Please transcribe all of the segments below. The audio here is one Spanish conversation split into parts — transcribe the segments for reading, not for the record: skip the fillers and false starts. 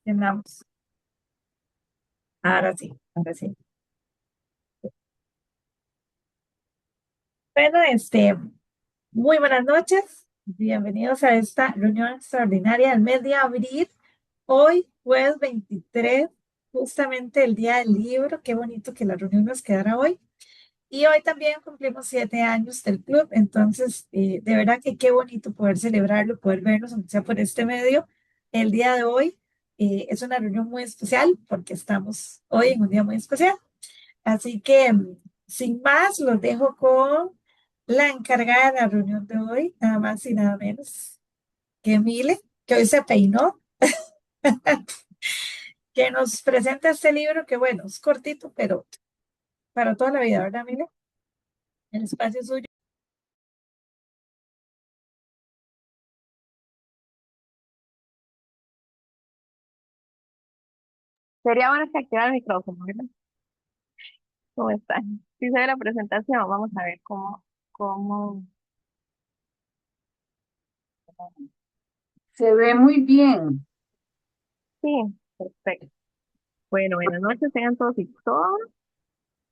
Tenemos. Ahora sí, ahora sí. Bueno, muy buenas noches. Bienvenidos a esta reunión extraordinaria del mes de abril. Hoy, jueves 23, justamente el día del libro. Qué bonito que la reunión nos quedara hoy. Y hoy también cumplimos 7 años del club. Entonces, de verdad que qué bonito poder celebrarlo, poder vernos, aunque sea por este medio. El día de hoy es una reunión muy especial porque estamos hoy en un día muy especial. Así que, sin más, los dejo con la encargada de la reunión de hoy, nada más y nada menos que Mile, que hoy se peinó, que nos presenta este libro que, bueno, es cortito, pero para toda la vida, ¿verdad, Mile? El espacio es suyo. Sería bueno que activara el micrófono, ¿verdad? ¿Cómo están? Sí, se ve la presentación. Vamos a ver cómo. Se ve muy bien. Sí, perfecto. Bueno, buenas noches, tengan todos y todas.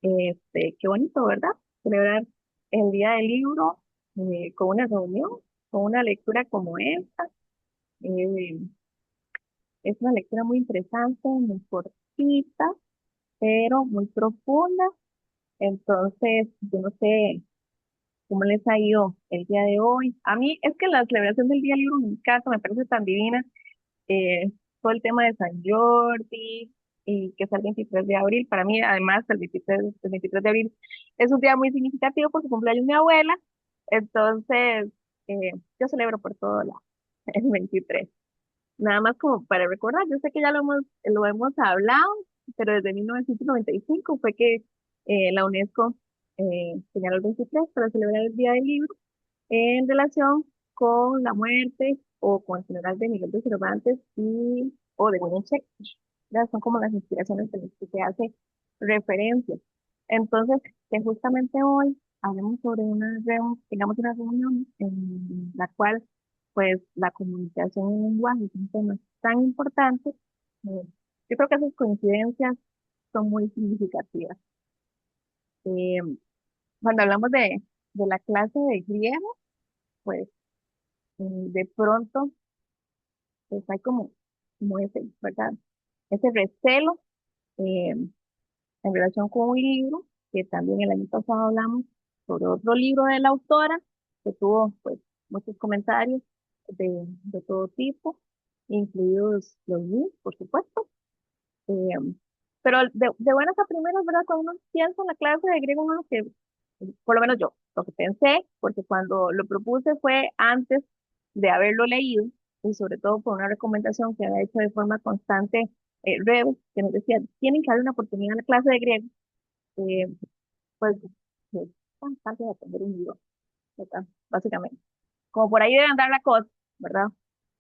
Qué bonito, ¿verdad? Celebrar el Día del Libro con una reunión, con una lectura como esta. Eh, es una lectura muy interesante, muy cortita, pero muy profunda. Entonces, yo no sé cómo les ha ido el día de hoy. A mí es que la celebración del Día del Libro me encanta, me parece tan divina. Todo el tema de San Jordi y que es el 23 de abril. Para mí, además, el 23 de abril es un día muy significativo porque cumpleaños mi abuela. Entonces, yo celebro por todo el 23. Nada más como para recordar, yo sé que ya lo hemos hablado, pero desde 1995 fue que la UNESCO señaló el 23 para celebrar el Día del Libro en relación con la muerte o con el funeral de Miguel de Cervantes o de William Shakespeare. Ya son como las inspiraciones de las que se hace referencia. Entonces, que justamente hoy hablemos sobre tengamos una reunión en la cual, pues, la comunicación en lenguaje es un tema tan importante. Yo creo que esas coincidencias son muy significativas. Eh, Cuando hablamos de la clase de griego, pues de pronto pues hay como ese, ¿verdad? Ese recelo eh, en relación con un libro, que también el año pasado hablamos sobre otro libro de la autora, que tuvo pues muchos comentarios de todo tipo, incluidos los míos, por supuesto. Eh, pero de buenas a primeras, ¿verdad? Cuando uno piensa en la clase de griego, uno lo que, por lo menos yo, lo que pensé, porque cuando lo propuse fue antes de haberlo leído, y sobre todo por una recomendación que había hecho de forma constante Rebe, que nos decía, tienen que darle una oportunidad a la clase de griego, eh, pues es tan fácil de aprender un libro, ¿verdad? Básicamente. Como por ahí debe andar la cosa, ¿verdad?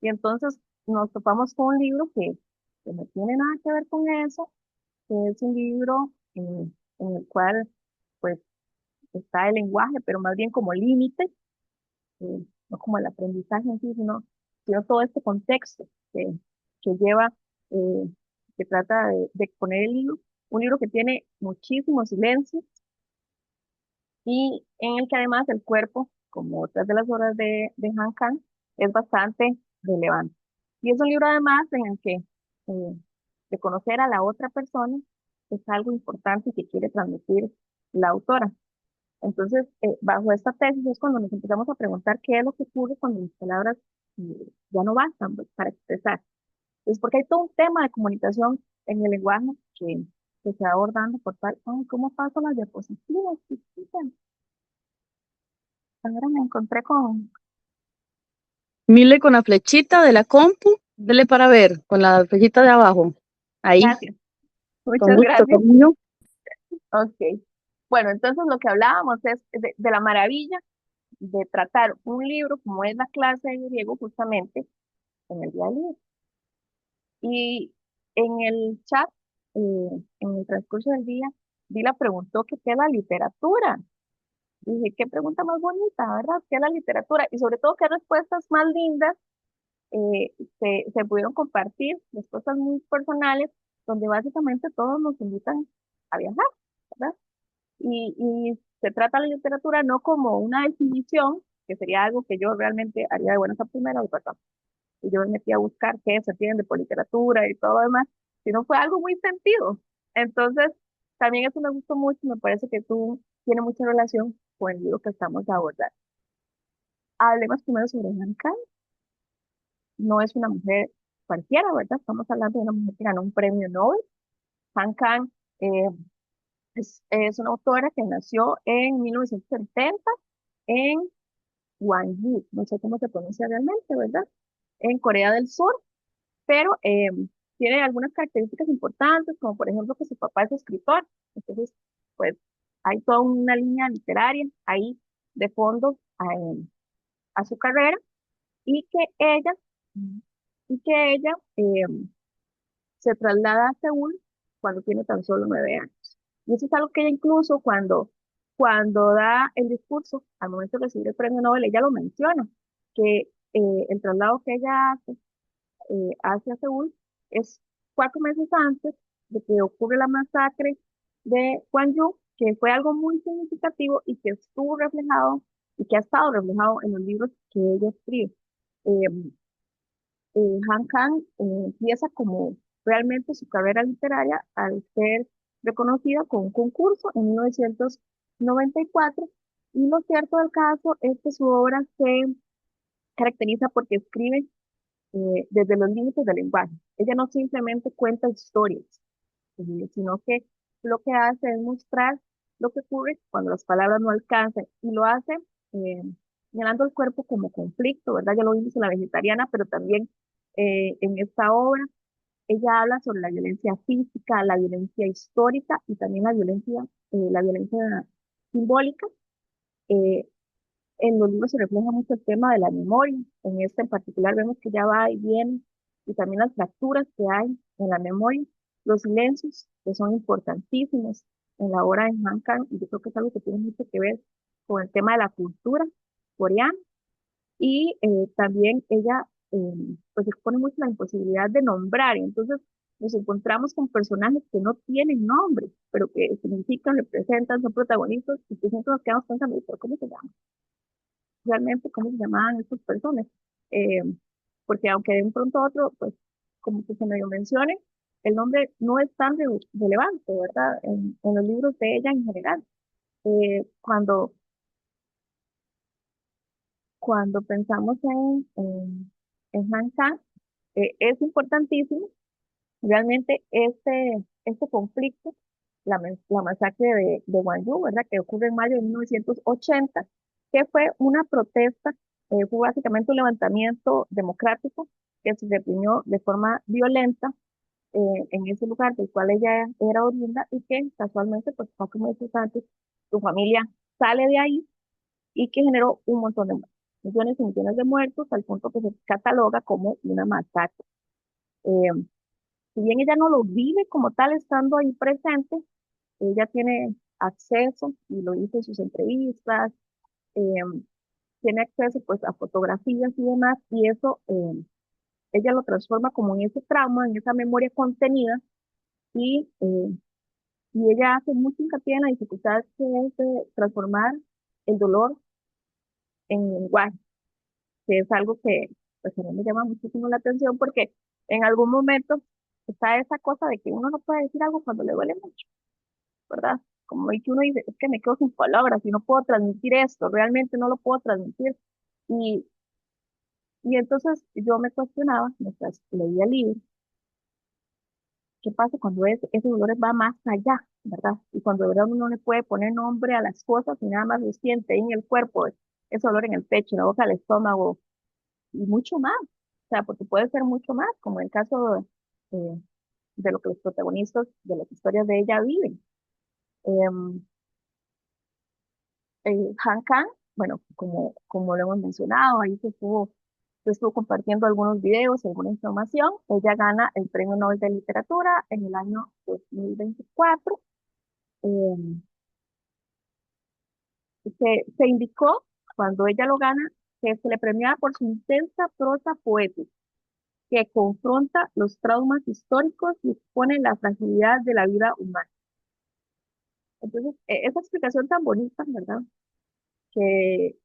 Y entonces nos topamos con un libro que no tiene nada que ver con eso, que es un libro en el cual pues está el lenguaje, pero más bien como límite, no como el aprendizaje en sí, sino todo este contexto que lleva, eh, que trata de exponer el libro, un libro que tiene muchísimo silencio y en el que además el cuerpo, como otras de las obras de Han Kang, es bastante relevante. Y es un libro además en el que de conocer a la otra persona es algo importante que quiere transmitir la autora. Entonces, bajo esta tesis es cuando nos empezamos a preguntar qué es lo que ocurre cuando las palabras ya no bastan, pues, para expresar. Es porque hay todo un tema de comunicación en el lenguaje que se va abordando por tal, ay, ¿cómo paso las diapositivas? Chiquita. Ahora me encontré con. Mire con la flechita de la compu, dele para ver, con la flechita de abajo. Ahí, Gracias, con muchas gusto, gracias. cariño. Ok. Bueno, entonces lo que hablábamos es de la maravilla de tratar un libro como es la clase de griego justamente en el día libre. Y en el chat, en el transcurso del día, Dila preguntó que qué es la literatura. Dije, qué pregunta más bonita, ¿verdad? ¿Qué es la literatura? Y sobre todo, qué respuestas más lindas se pudieron compartir las cosas muy personales, donde básicamente todos nos invitan a viajar, ¿verdad? Y se trata la literatura no como una definición, que sería algo que yo realmente haría de buenas a primeras, ¿verdad? Y yo me metí a buscar qué se entiende por literatura y todo lo demás, sino fue algo muy sentido. Entonces, también eso me gustó mucho, me parece que tú tiene mucha relación con el libro que estamos abordando. Hablemos primero sobre Hanka. No es una mujer cualquiera, ¿verdad? Estamos hablando de una mujer que ganó un premio Nobel. Han Kang eh, es una autora que nació en 1970 en Gwangju, no sé cómo se pronuncia realmente, ¿verdad? En Corea del Sur, pero tiene algunas características importantes, como por ejemplo que su papá es escritor. Entonces, pues hay toda una línea literaria ahí de fondo a su carrera y que ella, y que ella se traslada a Seúl cuando tiene tan solo 9 años. Y eso es algo que ella incluso cuando da el discurso, al momento de recibir el premio Nobel, ella lo menciona, que el traslado que ella hacia Seúl es 4 meses antes de que ocurre la masacre de Gwangju, que fue algo muy significativo y que estuvo reflejado y que ha estado reflejado en los libros que ella escribe. Eh, Han Kang empieza como realmente su carrera literaria al ser reconocida con un concurso en 1994 y lo cierto del caso es que su obra se caracteriza porque escribe desde los límites del lenguaje. Ella no simplemente cuenta historias, sino que lo que hace es mostrar lo que ocurre cuando las palabras no alcanzan y lo hace eh, señalando el cuerpo como conflicto, ¿verdad? Ya lo vimos en La Vegetariana, pero también en esta obra ella habla sobre la violencia física, la violencia histórica y también la violencia simbólica. Eh, en los libros se refleja mucho el tema de la memoria. En este en particular vemos que ya va y viene, y también las fracturas que hay en la memoria, los silencios, que son importantísimos en la obra de Han Kang, y yo creo que es algo que tiene mucho que ver con el tema de la cultura coreana. Y también ella pues expone mucho la imposibilidad de nombrar, y entonces nos encontramos con personajes que no tienen nombre, pero que significan, representan, son protagonistas, y que siempre nos quedamos pensando, ¿pero cómo se llama? Realmente cómo se llamaban estas personas, eh, porque aunque de un pronto a otro, pues como que se medio mencione, el nombre no es tan relevante, ¿verdad? En los libros de ella en general. Cuando, cuando pensamos en Han Kang, es importantísimo realmente este conflicto, la masacre de Gwangju, ¿verdad? Que ocurre en mayo de 1980, que fue una protesta, fue básicamente un levantamiento democrático que se reprimió de forma violenta en ese lugar del cual ella era oriunda y que casualmente, pues 4 meses antes, su familia sale de ahí y que generó un montón de muertos, millones y millones de muertos, al punto que se cataloga como una masacre. Eh, si bien ella no lo vive como tal estando ahí presente, ella tiene acceso, y lo dice en sus entrevistas, eh, tiene acceso pues a fotografías y demás, y eso ella lo transforma como en ese trauma, en esa memoria contenida, y, eh, y ella hace mucho hincapié en la dificultad que es de transformar el dolor en lenguaje, que es algo que pues a mí me llama muchísimo la atención porque en algún momento está esa cosa de que uno no puede decir algo cuando le duele mucho, ¿verdad? Como que uno dice, es que me quedo sin palabras y no puedo transmitir esto, realmente no lo puedo transmitir. Y, y entonces yo me cuestionaba, mientras leía el libro, ¿qué pasa cuando ese dolor va más allá, ¿verdad? Y cuando de verdad uno no le puede poner nombre a las cosas y nada más lo siente en el cuerpo, ese dolor en el pecho, en la boca, el estómago y mucho más. O sea, porque puede ser mucho más, como en el caso de lo que los protagonistas de las historias de ella viven. Em, Han Kang, bueno, como lo hemos mencionado, ahí se estuvo compartiendo algunos videos, alguna información. Ella gana el Premio Nobel de Literatura en el año 2024. Eh, se indicó cuando ella lo gana que se le premiaba por su intensa prosa poética. que confronta los traumas históricos y expone la fragilidad de la vida humana. Entonces, esa explicación tan bonita, ¿verdad? Que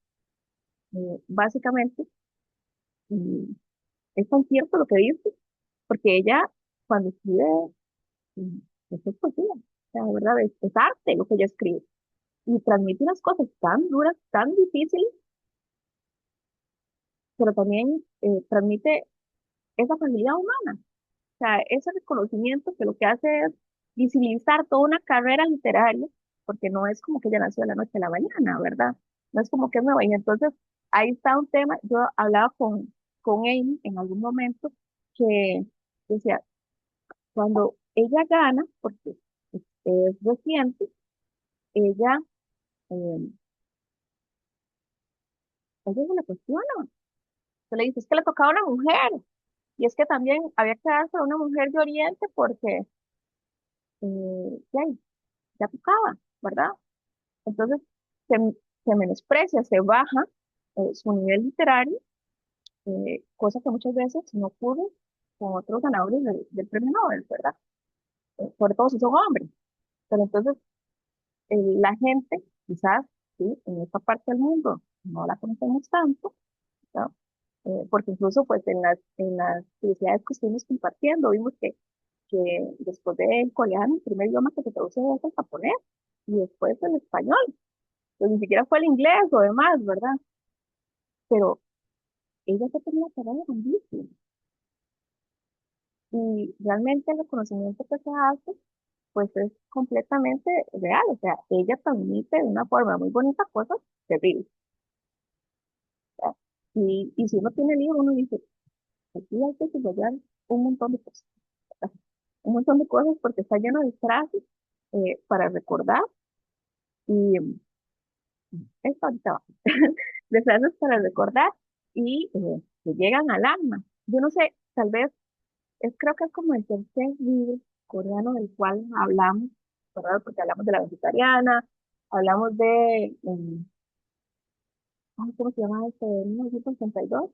básicamente mm, es tan cierto lo que dice, porque ella cuando escribe, mm, eso es poesía, o sea, de verdad, es arte lo que ella escribe, y transmite unas cosas tan duras, tan difíciles, pero también transmite esa fragilidad humana, o sea, ese reconocimiento que lo que hace es visibilizar toda una carrera literaria, porque no es como que ella nació de la noche a la mañana, ¿verdad? No es como que es nueva. Y entonces ahí está un tema, yo hablaba con Amy en algún momento, que decía, cuando ella gana, porque es reciente, ella, eh, ella se le cuestiona, se le dice, es que le tocaba a una mujer, y es que también había que darse a una mujer de Oriente porque ya, ya tocaba, ¿verdad? Entonces, se, se menosprecia, se baja su nivel literario, cosa que muchas veces no ocurre con otros ganadores del premio Nobel, ¿verdad? Sobre todo si son hombres. Pero entonces, la gente, quizás, sí, en esta parte del mundo no la conocemos tanto, ¿no? Porque incluso pues en las publicidades que estuvimos compartiendo, vimos que después del coreano, el primer idioma que se traduce es el japonés y después el español. Pues ni siquiera fue el inglés o demás, ¿verdad? Pero ella se tenía una carrera grandísima y realmente el reconocimiento que se hace pues es completamente real, o sea, ella transmite de una forma muy bonita cosas terribles, ¿verdad? Y si uno tiene el libro, uno dice, aquí hay que subrayar un montón de cosas, ¿verdad? Un montón de cosas porque está lleno de frases para recordar y esto ahorita va, de frases para recordar y que llegan al alma. Yo no sé, tal vez creo que es como el tercer libro coreano del cual hablamos, ¿verdad? Porque hablamos de la vegetariana, hablamos de, ay, ¿cómo se llama este? 1982.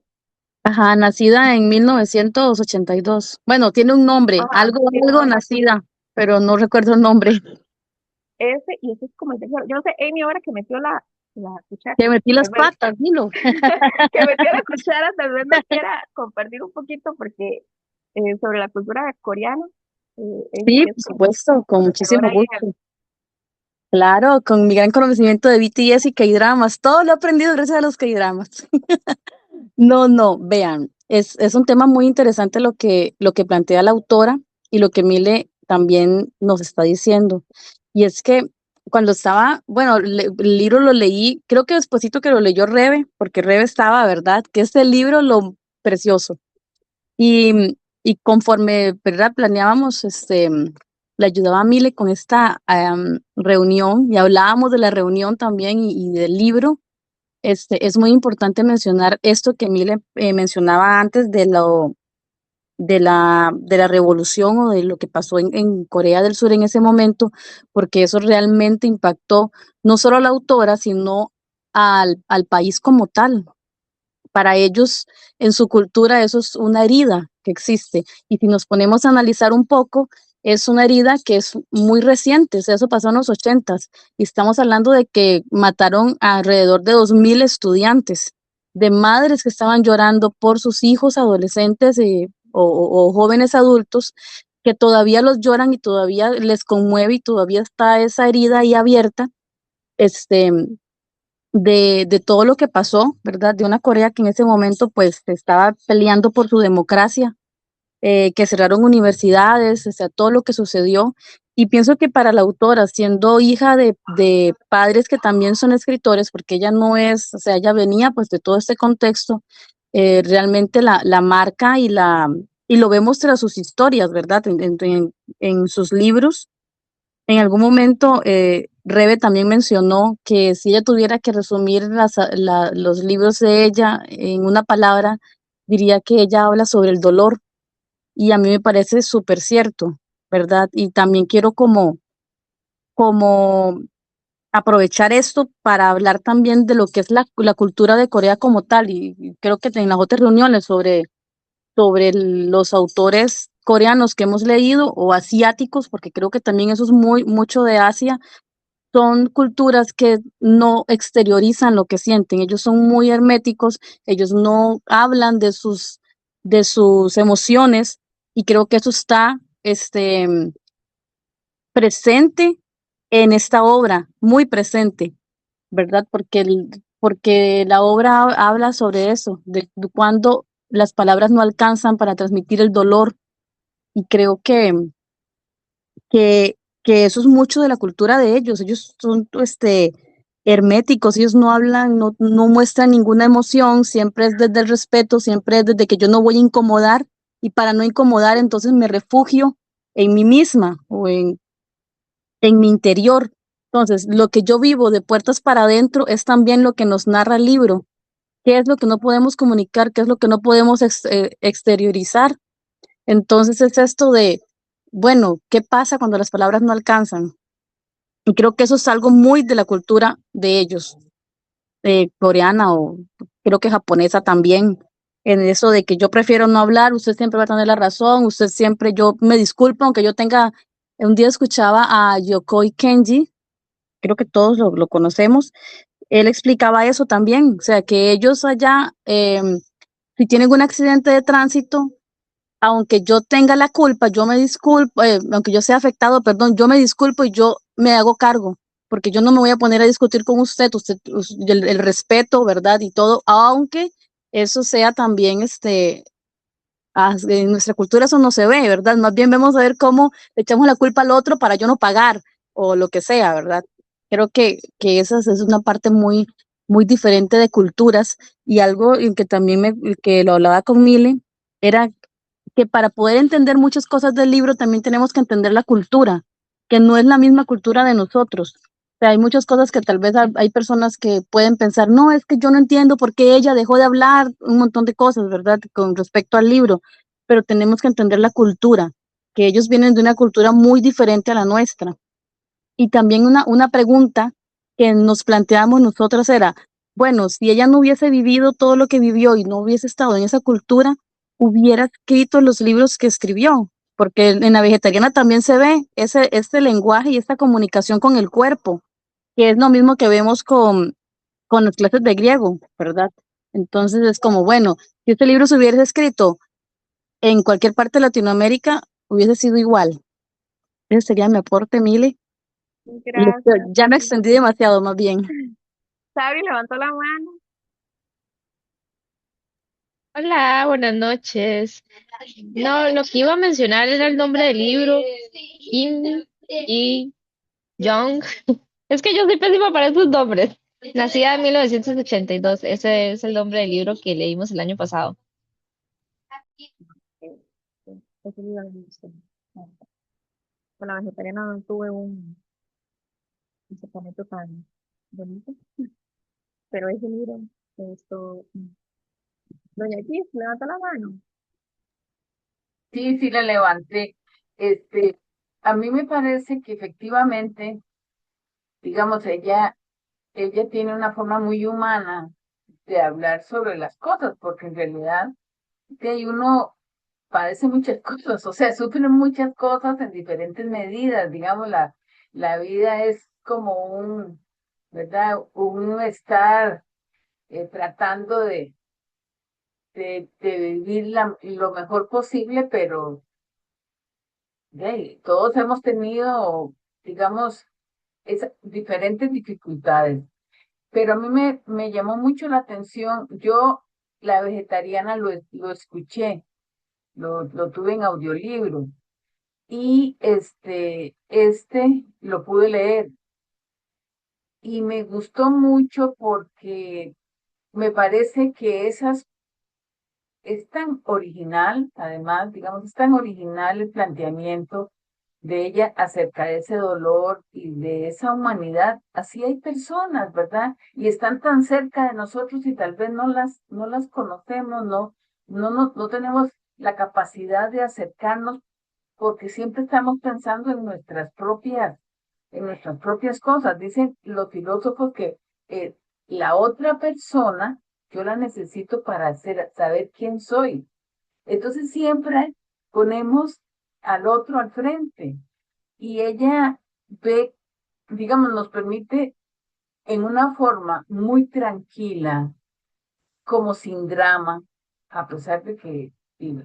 Ajá, nacida en 1982. Bueno, tiene un nombre, Ajá, algo, tiene un algo nombre. nacida, pero no recuerdo el nombre. Ese, y ese es como el tercero. Yo no sé, Amy, ahora que metió la cuchara, Te metí las tal vez, patas, dilo. que metió la cuchara, tal vez nos quiera compartir un poquito, porque sobre la cultura coreana, Amy, Sí, que es por como supuesto, con muchísimo conocedora ahí en el. gusto. Claro, con mi gran conocimiento de BTS y K-dramas, todo lo he aprendido gracias a los K-dramas. No, no, vean, es un tema muy interesante lo que plantea la autora y lo que Mile también nos está diciendo. Y es que cuando estaba, bueno, el libro lo leí, creo que despuesito que lo leyó Rebe, porque Rebe estaba, ¿verdad? Que este libro lo precioso. Y, y conforme, ¿verdad? Planeábamos, le ayudaba a Mile con esta reunión y hablábamos de la reunión también y del libro. Es muy importante mencionar esto que Mile mencionaba antes de la revolución o de lo que pasó en Corea del Sur en ese momento, porque eso realmente impactó no solo a la autora, sino al país como tal. Para ellos, en su cultura, eso es una herida que existe. Y si nos ponemos a analizar un poco, es una herida que es muy reciente, o sea, eso pasó en los ochentas, y estamos hablando de que mataron a alrededor de 2000 estudiantes, de madres que estaban llorando por sus hijos adolescentes o jóvenes adultos, que todavía los lloran y todavía les conmueve y todavía está esa herida ahí abierta. Este, de todo lo que pasó, ¿verdad? De una Corea que en ese momento pues estaba peleando por su democracia, que cerraron universidades, o sea, todo lo que sucedió. Y pienso que para la autora, siendo hija de padres que también son escritores, porque ella no es, o sea, ella venía pues de todo este contexto, realmente la marca y lo vemos tras sus historias, ¿verdad? En sus libros en algún momento, Rebe también mencionó que si ella tuviera que resumir los libros de ella en una palabra, diría que ella habla sobre el dolor y a mí me parece súper cierto, ¿verdad? Y también quiero como aprovechar esto para hablar también de lo que es la cultura de Corea como tal y creo que en las otras reuniones sobre sobre los autores coreanos que hemos leído o asiáticos, porque creo que también eso es mucho de Asia, son culturas que no exteriorizan lo que sienten, ellos son muy herméticos, ellos no hablan de sus emociones y creo que eso está presente en esta obra, muy presente, ¿verdad? Porque la obra habla sobre eso, de cuando las palabras no alcanzan para transmitir el dolor y creo que eso es mucho de la cultura de ellos son herméticos, ellos no hablan, no muestran ninguna emoción, siempre es desde el respeto, siempre es desde que yo no voy a incomodar y para no incomodar entonces me refugio en mí misma o en mi interior. Entonces, lo que yo vivo de puertas para adentro es también lo que nos narra el libro. ¿Qué es lo que no podemos comunicar? ¿Qué es lo que no podemos exteriorizar? Entonces es esto de, bueno, ¿qué pasa cuando las palabras no alcanzan? Y creo que eso es algo muy de la cultura de ellos, coreana o creo que japonesa también, en eso de que yo prefiero no hablar, usted siempre va a tener la razón, usted siempre, yo me disculpo, aunque yo tenga, un día escuchaba a Yokoi Kenji, creo que todos lo conocemos, él explicaba eso también, o sea, que ellos allá, si tienen un accidente de tránsito, aunque yo tenga la culpa, yo me disculpo, aunque yo sea afectado, perdón, yo me disculpo y yo me hago cargo, porque yo no me voy a poner a discutir con usted, el respeto, ¿verdad? Y todo, aunque eso sea también, en nuestra cultura eso no se ve, ¿verdad? Más bien vemos a ver cómo le echamos la culpa al otro para yo no pagar o lo que sea, ¿verdad? Creo que esa es una parte muy diferente de culturas y algo en que también que lo hablaba con Mile, era que para poder entender muchas cosas del libro también tenemos que entender la cultura, que no es la misma cultura de nosotros. O sea, hay muchas cosas que tal vez hay personas que pueden pensar, no, es que yo no entiendo por qué ella dejó de hablar, un montón de cosas, ¿verdad? Con respecto al libro, pero tenemos que entender la cultura, que ellos vienen de una cultura muy diferente a la nuestra. Y también una pregunta que nos planteamos nosotros era, bueno, si ella no hubiese vivido todo lo que vivió y no hubiese estado en esa cultura, hubiera escrito los libros que escribió, porque en la vegetariana también se ve ese lenguaje y esta comunicación con el cuerpo, que es lo mismo que vemos con las clases de griego, ¿verdad? Entonces es como, bueno, si este libro se hubiese escrito en cualquier parte de Latinoamérica, hubiese sido igual. Ese sería mi aporte, Mile. Gracias, Ya me extendí demasiado, más bien. Sabi levantó la mano. Hola, buenas noches. No, lo que iba a mencionar era el nombre del libro, Kim y Jong. Es que yo soy pésima para esos nombres. Nacida en 1982, ese es el nombre del libro que leímos el año pasado. Ese libro me gustó. Con la vegetariana no tuve un acercamiento tan bonito, pero ese libro me gustó. Doña Gis, levanta la mano. Sí, sí la levanté. Este, a mí me parece que efectivamente, digamos, ella tiene una forma muy humana de hablar sobre las cosas, porque en realidad que hay uno padece muchas cosas, o sea, sufre muchas cosas en diferentes medidas, digamos, la vida es como ¿verdad? Un estar tratando de vivir lo mejor posible, pero todos hemos tenido, digamos, diferentes dificultades. Pero a mí me llamó mucho la atención. Yo, la vegetariana, lo escuché, lo tuve en audiolibro y lo pude leer y me gustó mucho porque me parece que es tan original, además, digamos, es tan original el planteamiento de ella acerca de ese dolor y de esa humanidad. Así hay personas, ¿verdad? Y están tan cerca de nosotros y tal vez no las conocemos, no tenemos la capacidad de acercarnos porque siempre estamos pensando en nuestras propias cosas. Dicen los filósofos que la otra persona yo la necesito para saber quién soy. Entonces siempre ponemos al otro al frente y ella ve, digamos, nos permite en una forma muy tranquila, como sin drama, a pesar de que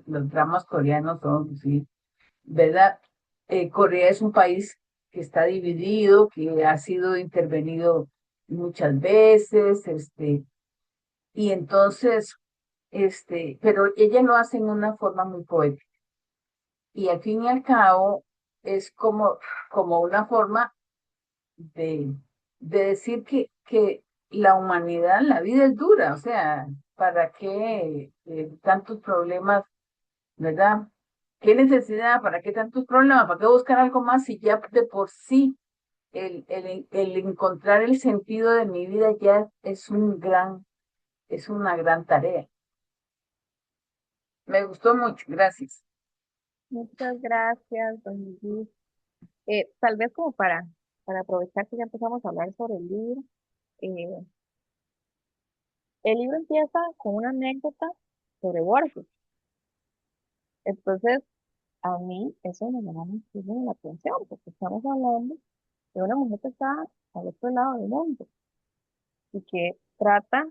los dramas coreanos son, sí, ¿verdad? Corea es un país que está dividido, que ha sido intervenido muchas veces, y entonces, pero ella lo hace en una forma muy poética. Y al fin y al cabo es como una forma de, de decir que la humanidad, la vida es dura, o sea, ¿para qué tantos problemas, verdad? ¿Qué necesidad? ¿Para qué tantos problemas? ¿Para qué buscar algo más si ya de por sí el encontrar el sentido de mi vida ya es una gran tarea? Me gustó mucho, gracias. Muchas gracias, don Luis. Tal vez como para aprovechar que ya empezamos a hablar sobre eh, el libro empieza con una anécdota sobre Borges. Entonces, a mí eso me llama muchísimo la atención, porque estamos hablando de una mujer que está al otro lado del mundo y que trata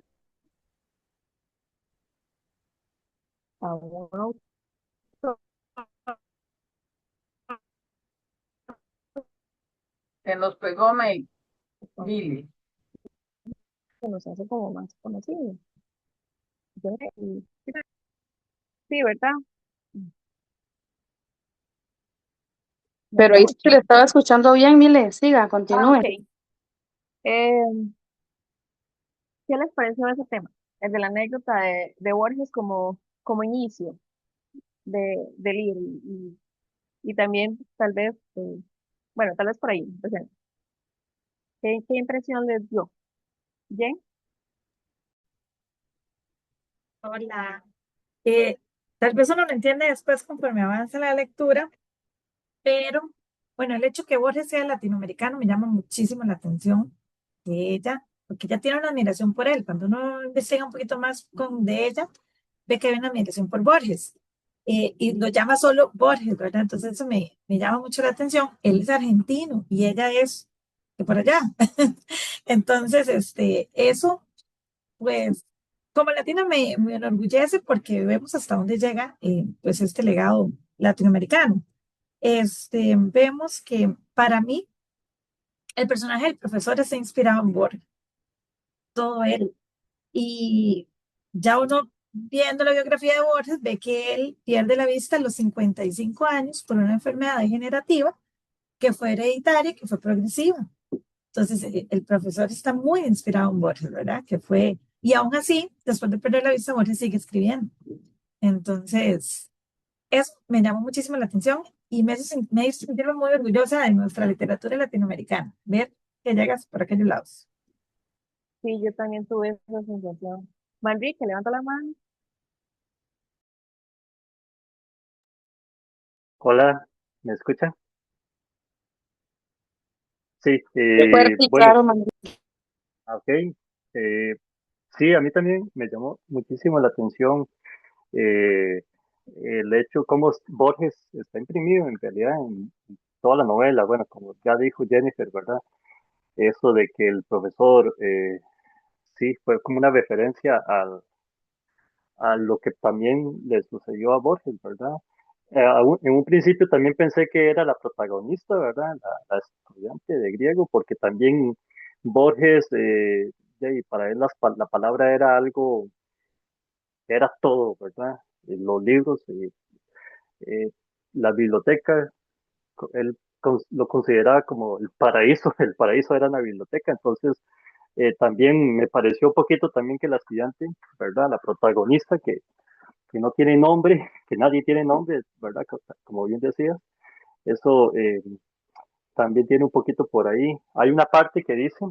a un autor Se nos pegó May, Billy. que nos hace como más conocidos. Y- Sí, ¿verdad? ¿Me Pero ahí sí escucha? le estaba escuchando bien, Mile, siga, Ah, continúe. ok. Eh, ¿Qué les pareció ese tema? El de la anécdota de Borges como inicio del libro y también tal vez, bueno, tal vez por ahí, empecemos. ¿Qué impresión les dio? ¿Bien? Hola. Eh, Tal vez uno lo entiende después conforme avanza la lectura, pero bueno, el hecho que Borges sea latinoamericano me llama muchísimo la atención de ella, porque ella tiene una admiración por él. Cuando uno investiga un poquito más de ella, ve que hay una admiración por Borges. Y lo llama solo Borges, ¿verdad? Entonces eso me llama mucho la atención. Él es argentino y ella es de por allá. Entonces, eso, pues, como latina me enorgullece porque vemos hasta dónde llega, pues, este legado latinoamericano. Vemos que para mí el personaje del profesor está inspirado en Borges, todo él. Y ya uno viendo la biografía de Borges ve que él pierde la vista a los 55 años por una enfermedad degenerativa que fue hereditaria, que fue progresiva. Entonces, el profesor está muy inspirado en Borges, ¿verdad? Y aún así, después de perder la vista, Borges sigue escribiendo. Entonces, eso me llamó muchísimo la atención y me hizo sentirme muy orgullosa de nuestra literatura latinoamericana, ver que llegas por aquellos lados. Sí, yo también tuve esa sensación. Manrique, levanta la mano. Hola, ¿me escuchan? Sí, Fuerte y bueno, claro, Manuel. ok. eh, sí, a mí también me llamó muchísimo la atención eh, el hecho cómo Borges está imprimido en realidad en toda la novela. Bueno, como ya dijo Jennifer, ¿verdad? Eso de que el profesor, sí, fue como una referencia a lo que también le sucedió a Borges, ¿verdad? En un principio también pensé que era la protagonista, ¿verdad? La estudiante de griego, porque también Borges, y para él la palabra era algo, era todo, ¿verdad? Los libros, eh, la biblioteca, él lo consideraba como el paraíso, el paraíso era la biblioteca, entonces también me pareció un poquito también que la estudiante, ¿verdad? La protagonista que no tiene nombre, que nadie tiene nombre, ¿verdad? Como bien decía, eso también tiene un poquito por ahí. Hay una parte que dice,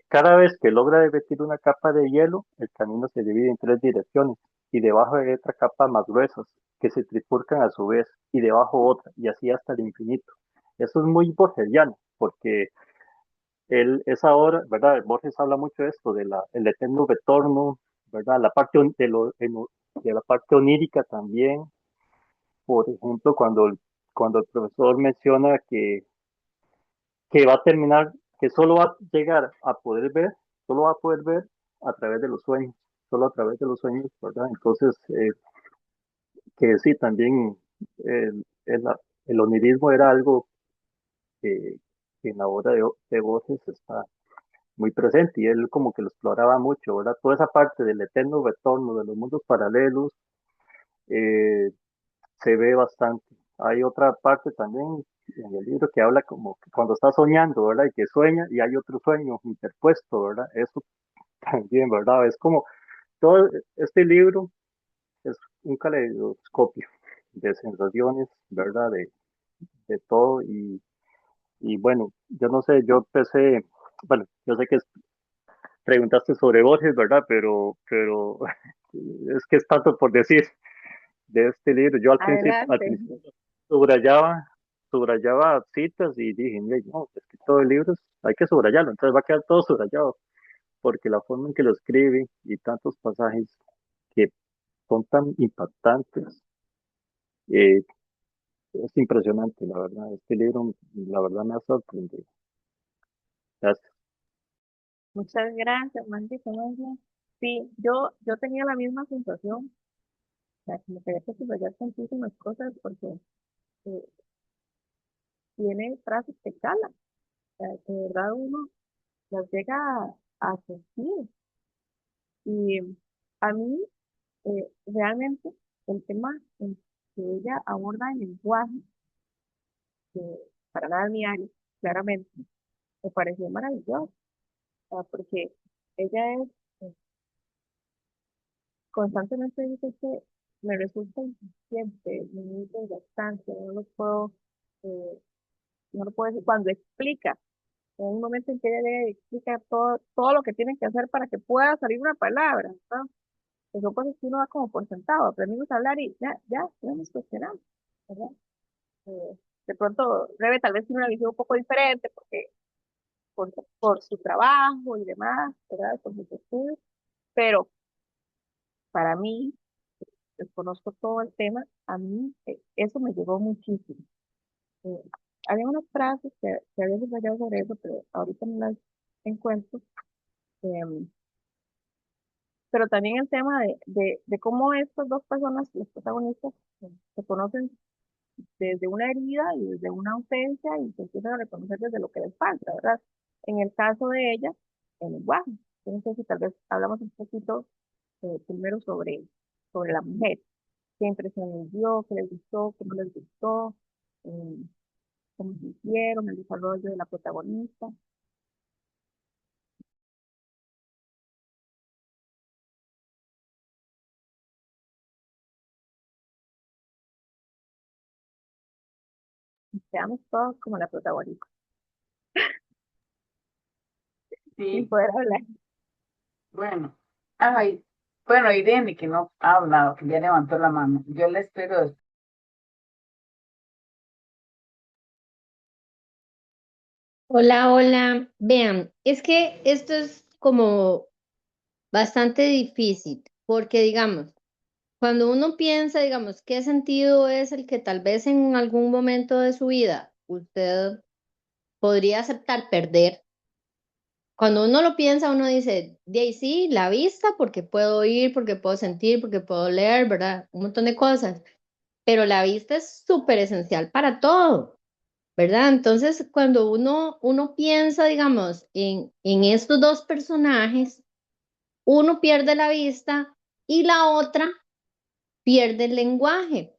cada vez que logra derretir una capa de hielo, el camino se divide en tres direcciones y debajo hay otra capa más gruesas que se trifurcan a su vez y debajo otra y así hasta el infinito. Eso es muy borgesiano porque él es ahora, ¿verdad? Borges habla mucho de esto, el eterno retorno, ¿verdad? La parte de la parte onírica también. Por ejemplo, cuando el profesor menciona que va a terminar, que solo va a llegar a poder ver, solo va a poder ver a través de los sueños, solo a través de los sueños, ¿verdad? Entonces, que sí, también el, el onirismo era algo que, que en la obra de Borges está muy presente y él como que lo exploraba mucho, ¿verdad? Toda esa parte del eterno retorno de los mundos paralelos eh, se ve bastante. Hay otra parte también en el libro que habla como que cuando está soñando, ¿verdad? Y que sueña y hay otro sueño interpuesto, ¿verdad? Eso también, ¿verdad? Es como todo este libro es un caleidoscopio de sensaciones, ¿verdad? De todo y bueno, yo no sé, yo empecé, bueno, yo sé que preguntaste sobre Borges, ¿verdad? Pero es que es tanto por decir de este libro. Yo al Adelante. principio subrayaba, subrayaba citas y dije, "Mira, no, es que todo el libro hay que subrayarlo, entonces va a quedar todo subrayado, porque la forma en que lo escribe y tantos pasajes que son tan impactantes, eh, es impresionante, la verdad. Este libro, la verdad, me ha sorprendido. Gracias. Muchas gracias, Mandy. Sí, yo tenía la misma sensación, o sea, como que había que subrayar tantísimas cosas porque eh, tiene frases que calan, o sea, que de verdad uno las llega a sentir. Y a mí, realmente, el tema en que ella aborda el lenguaje, que para nada es mi área, claramente, me pareció maravilloso, o sea, porque ella es, eh, constantemente dice que me resulta insuficiente, mi nivel de bastante, eh, no lo puedo decir, cuando explica, en un momento en que ella llega y explica todo lo que tiene que hacer para que pueda salir una palabra, ¿no? Que son cosas que uno da como por sentado, aprendimos a hablar y ya nos cuestionamos, ¿verdad? De pronto, Rebe tal vez tiene una visión un poco diferente porque por su trabajo y demás, ¿verdad? Por sus estudios, pero para mí, desconozco todo el tema, a mí eso me llegó muchísimo. Eh, Había unas frases que había subrayado sobre eso, pero ahorita no las encuentro. em, pero también el tema de cómo estas dos personas, los protagonistas, se conocen desde una herida y desde una ausencia y se empiezan a reconocer desde lo que les falta, ¿verdad? En el caso de ella, el lenguaje. Yo no sé si tal vez hablamos un poquito primero sobre la mujer. ¿Qué impresión les dio? ¿Qué les gustó? ¿Qué no les gustó? eh, ¿Cómo se hicieron? El desarrollo de la protagonista. Seamos todos como la protagonista, sin Sí, poder hablar. bueno. Ay, bueno, Irene, que no ha hablado, que ya levantó la mano. Yo la espero. Hola, hola. Vean, es que esto es como bastante difícil, porque digamos, cuando uno piensa, digamos, ¿qué sentido es el que tal vez en algún momento de su vida usted podría aceptar perder? Cuando uno lo piensa, uno dice, de ahí sí, la vista, porque puedo oír, porque puedo sentir, porque puedo leer, ¿verdad? Un montón de cosas. Pero la vista es súper esencial para todo, ¿verdad? Entonces, cuando uno piensa, digamos, en estos dos personajes, uno pierde la vista y la otra pierde el lenguaje.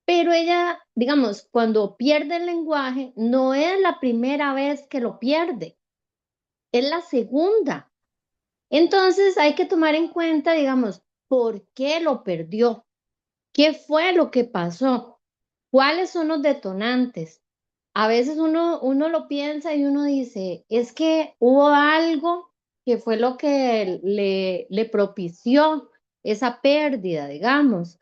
Pero ella, digamos, cuando pierde el lenguaje, no es la primera vez que lo pierde, es la segunda. Entonces hay que tomar en cuenta, digamos, por qué lo perdió, qué fue lo que pasó, cuáles son los detonantes. A veces uno lo piensa y uno dice, es que hubo algo que fue lo que le propició esa pérdida, digamos,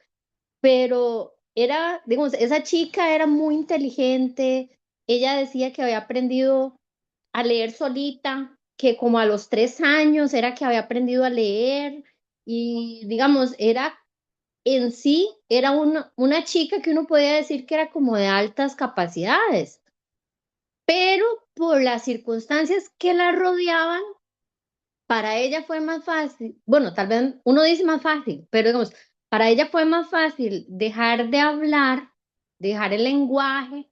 pero era, digamos, esa chica era muy inteligente, ella decía que había aprendido a leer solita, que como a los 3 años era que había aprendido a leer y digamos, era en sí era una chica que uno podía decir que era como de altas capacidades, pero por las circunstancias que la rodeaban, para ella fue más fácil, bueno, tal vez uno dice más fácil, pero digamos, para ella fue más fácil dejar de hablar, dejar el lenguaje,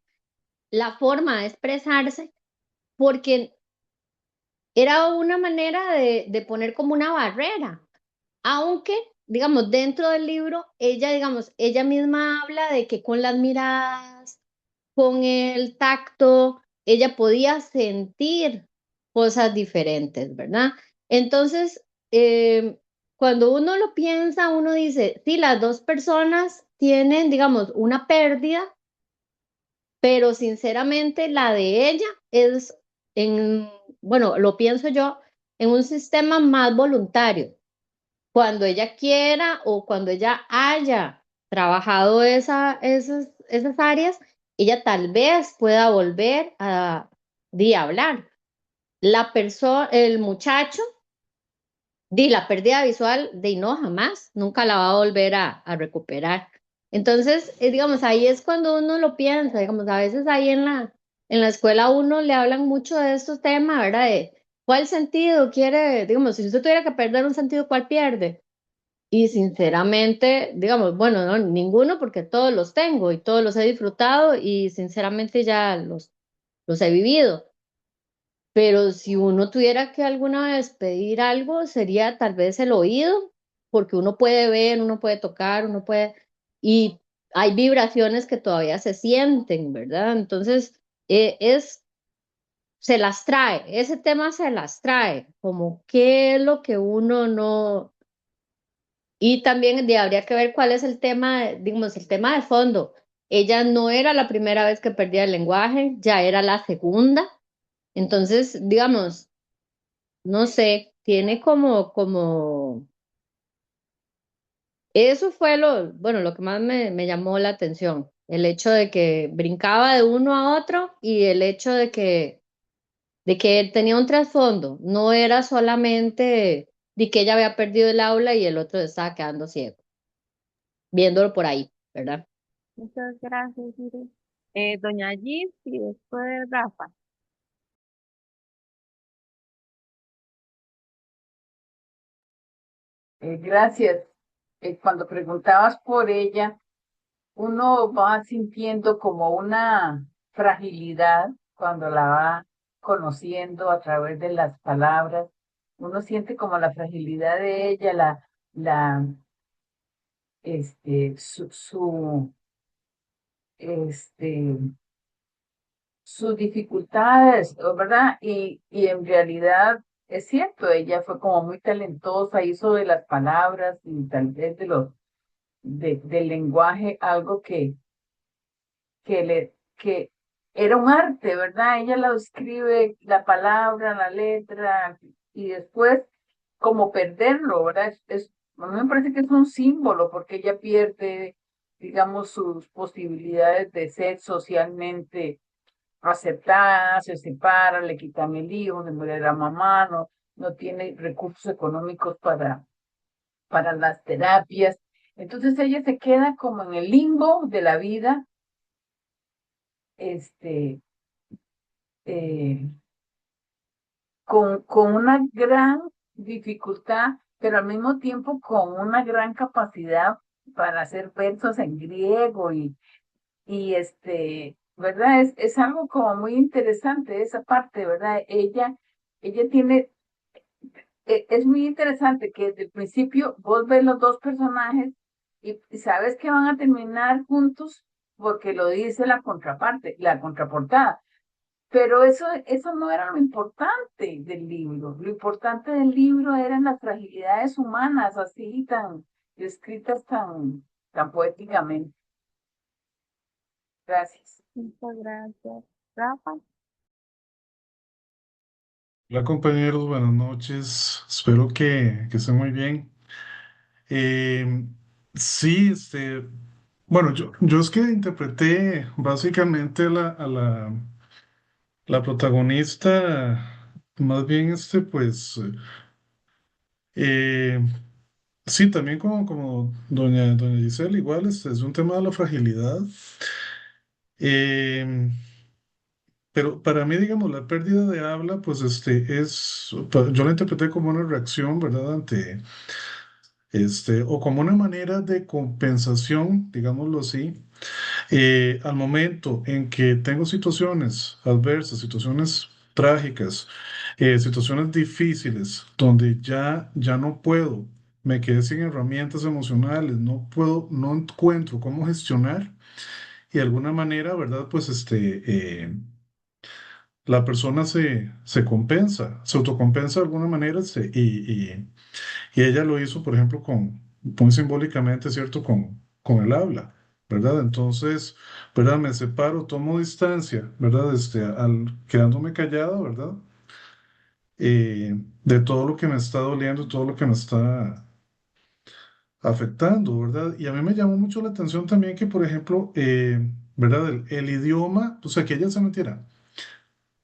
la forma de expresarse, porque era una manera de poner como una barrera. Aunque, digamos, dentro del libro, ella, digamos, ella misma habla de que con las miradas, con el tacto, ella podía sentir cosas diferentes, ¿verdad? Entonces, cuando uno lo piensa, uno dice, sí, las dos personas tienen, digamos, una pérdida, pero sinceramente la de ella es en, bueno, lo pienso yo, en un sistema más voluntario. Cuando ella quiera o cuando ella haya trabajado esas áreas, ella tal vez pueda volver a hablar. La persona, el muchacho, la pérdida visual, no, jamás, nunca la va a volver a recuperar. Entonces, digamos, ahí es cuando uno lo piensa, digamos, a veces ahí en la escuela a uno le hablan mucho de estos temas, ¿verdad? De cuál sentido quiere, digamos, si usted tuviera que perder un sentido, ¿cuál pierde? Y sinceramente, digamos, bueno, no, ninguno porque todos los tengo y todos los he disfrutado y sinceramente ya los he vivido. Pero si uno tuviera que alguna vez pedir algo, sería tal vez el oído, porque uno puede ver, uno puede tocar, uno puede... Y hay vibraciones que todavía se sienten, ¿verdad? Entonces, se las trae, ese tema se las trae, como qué es lo que uno no... Y también habría que ver cuál es el tema, digamos, el tema de fondo. Ella no era la primera vez que perdía el lenguaje, ya era la segunda. Entonces, digamos, no sé, tiene eso fue bueno, lo que más me llamó la atención. El hecho de que brincaba de uno a otro y el hecho de que tenía un trasfondo. No era solamente de que ella había perdido el aula y el otro estaba quedando ciego, viéndolo por ahí, ¿verdad? Muchas gracias, Iris. Doña Gis y después Rafa. Gracias. Cuando preguntabas por ella, uno va sintiendo como una fragilidad cuando la va conociendo a través de las palabras. Uno siente como la fragilidad de ella, la, este, sus dificultades, ¿verdad? Y en realidad es cierto, ella fue como muy talentosa, hizo de las palabras y tal vez del lenguaje algo que era un arte, ¿verdad? Ella la escribe, la palabra, la letra, y después como perderlo, ¿verdad? A mí me parece que es un símbolo porque ella pierde, digamos, sus posibilidades de ser socialmente aceptada, se separa, le quitan el hijo, se muere la mamá, no tiene recursos económicos para las terapias. Entonces ella se queda como en el limbo de la vida, este, eh, con una gran dificultad, pero al mismo tiempo con una gran capacidad para hacer versos en griego y ¿verdad? Es algo como muy interesante esa parte, ¿verdad? Ella tiene, es muy interesante que desde el principio vos ves los dos personajes y sabes que van a terminar juntos porque lo dice la contraparte, la contraportada. Pero eso no era lo importante del libro. Lo importante del libro eran las fragilidades humanas, así tan descritas tan poéticamente. Gracias. Muchas gracias. Rafa. Hola compañeros, buenas noches. Espero que estén muy bien. Eh, sí, bueno, yo es que interpreté básicamente a la protagonista, más bien pues, eh, Sí, también como doña Giselle, igual es un tema de la fragilidad. Em, pero para mí, digamos, la pérdida de habla, pues yo la interpreté como una reacción, ¿verdad? O como una manera de compensación, digámoslo así, al momento en que tengo situaciones adversas, situaciones trágicas, situaciones difíciles, donde ya no puedo, me quedé sin herramientas emocionales, no puedo, no encuentro cómo gestionar y de alguna manera, ¿verdad? Pues la persona se compensa, se autocompensa de alguna manera y ella lo hizo, por ejemplo, muy simbólicamente, ¿cierto? Con el habla, ¿verdad? Entonces, ¿verdad? Me separo, tomo distancia, ¿verdad? Quedándome callado, ¿verdad? De todo lo que me está doliendo, todo lo que me está afectando, ¿verdad? Y a mí me llamó mucho la atención también que, por ejemplo, ¿verdad? El idioma, o sea, que ella se metiera,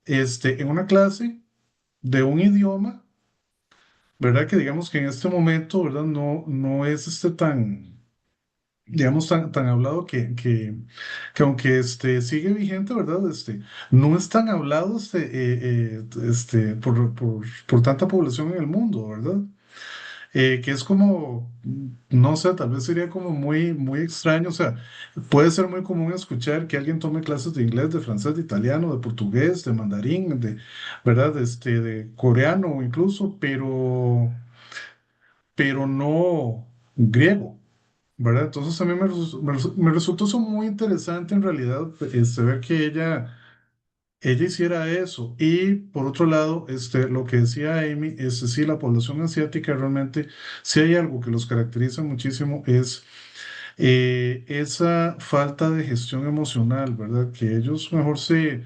en una clase de un idioma, ¿verdad? Que digamos que en este momento, ¿verdad? No es tan digamos, tan hablado que aunque sigue vigente, ¿verdad? No es tan hablado por tanta población en el mundo, ¿verdad? Que es como, no sé, tal vez sería como muy extraño, o sea, puede ser muy común escuchar que alguien tome clases de inglés, de francés, de italiano, de portugués, de mandarín, ¿verdad? De coreano incluso, pero no griego. ¿Verdad? Entonces a mí me resultó eso muy interesante en realidad, ver que ella hiciera eso. Y por otro lado, lo que decía Amy, es sí, la población asiática realmente, si hay algo que los caracteriza muchísimo, es esa falta de gestión emocional, ¿verdad? Que ellos mejor se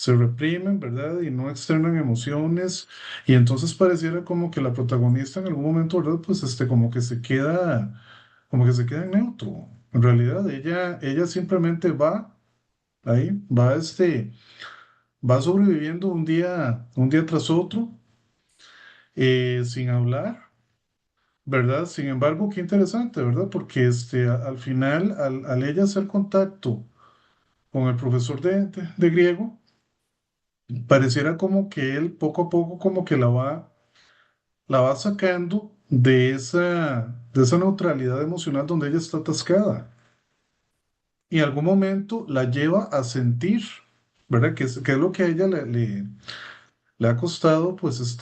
reprimen, ¿verdad? Y no externan emociones. Y entonces pareciera como que la protagonista en algún momento, ¿verdad? Pues como que se queda en neutro. En realidad, ella simplemente va ahí, va sobreviviendo un día tras otro, sin hablar, ¿verdad? Sin embargo, qué interesante, ¿verdad? Porque al final, al ella hacer contacto con el profesor de griego, pareciera como que él poco a poco como que la va sacando de esa neutralidad emocional donde ella está atascada. Y en algún momento la lleva a sentir, ¿verdad? Que es lo que a ella le ha costado, pues,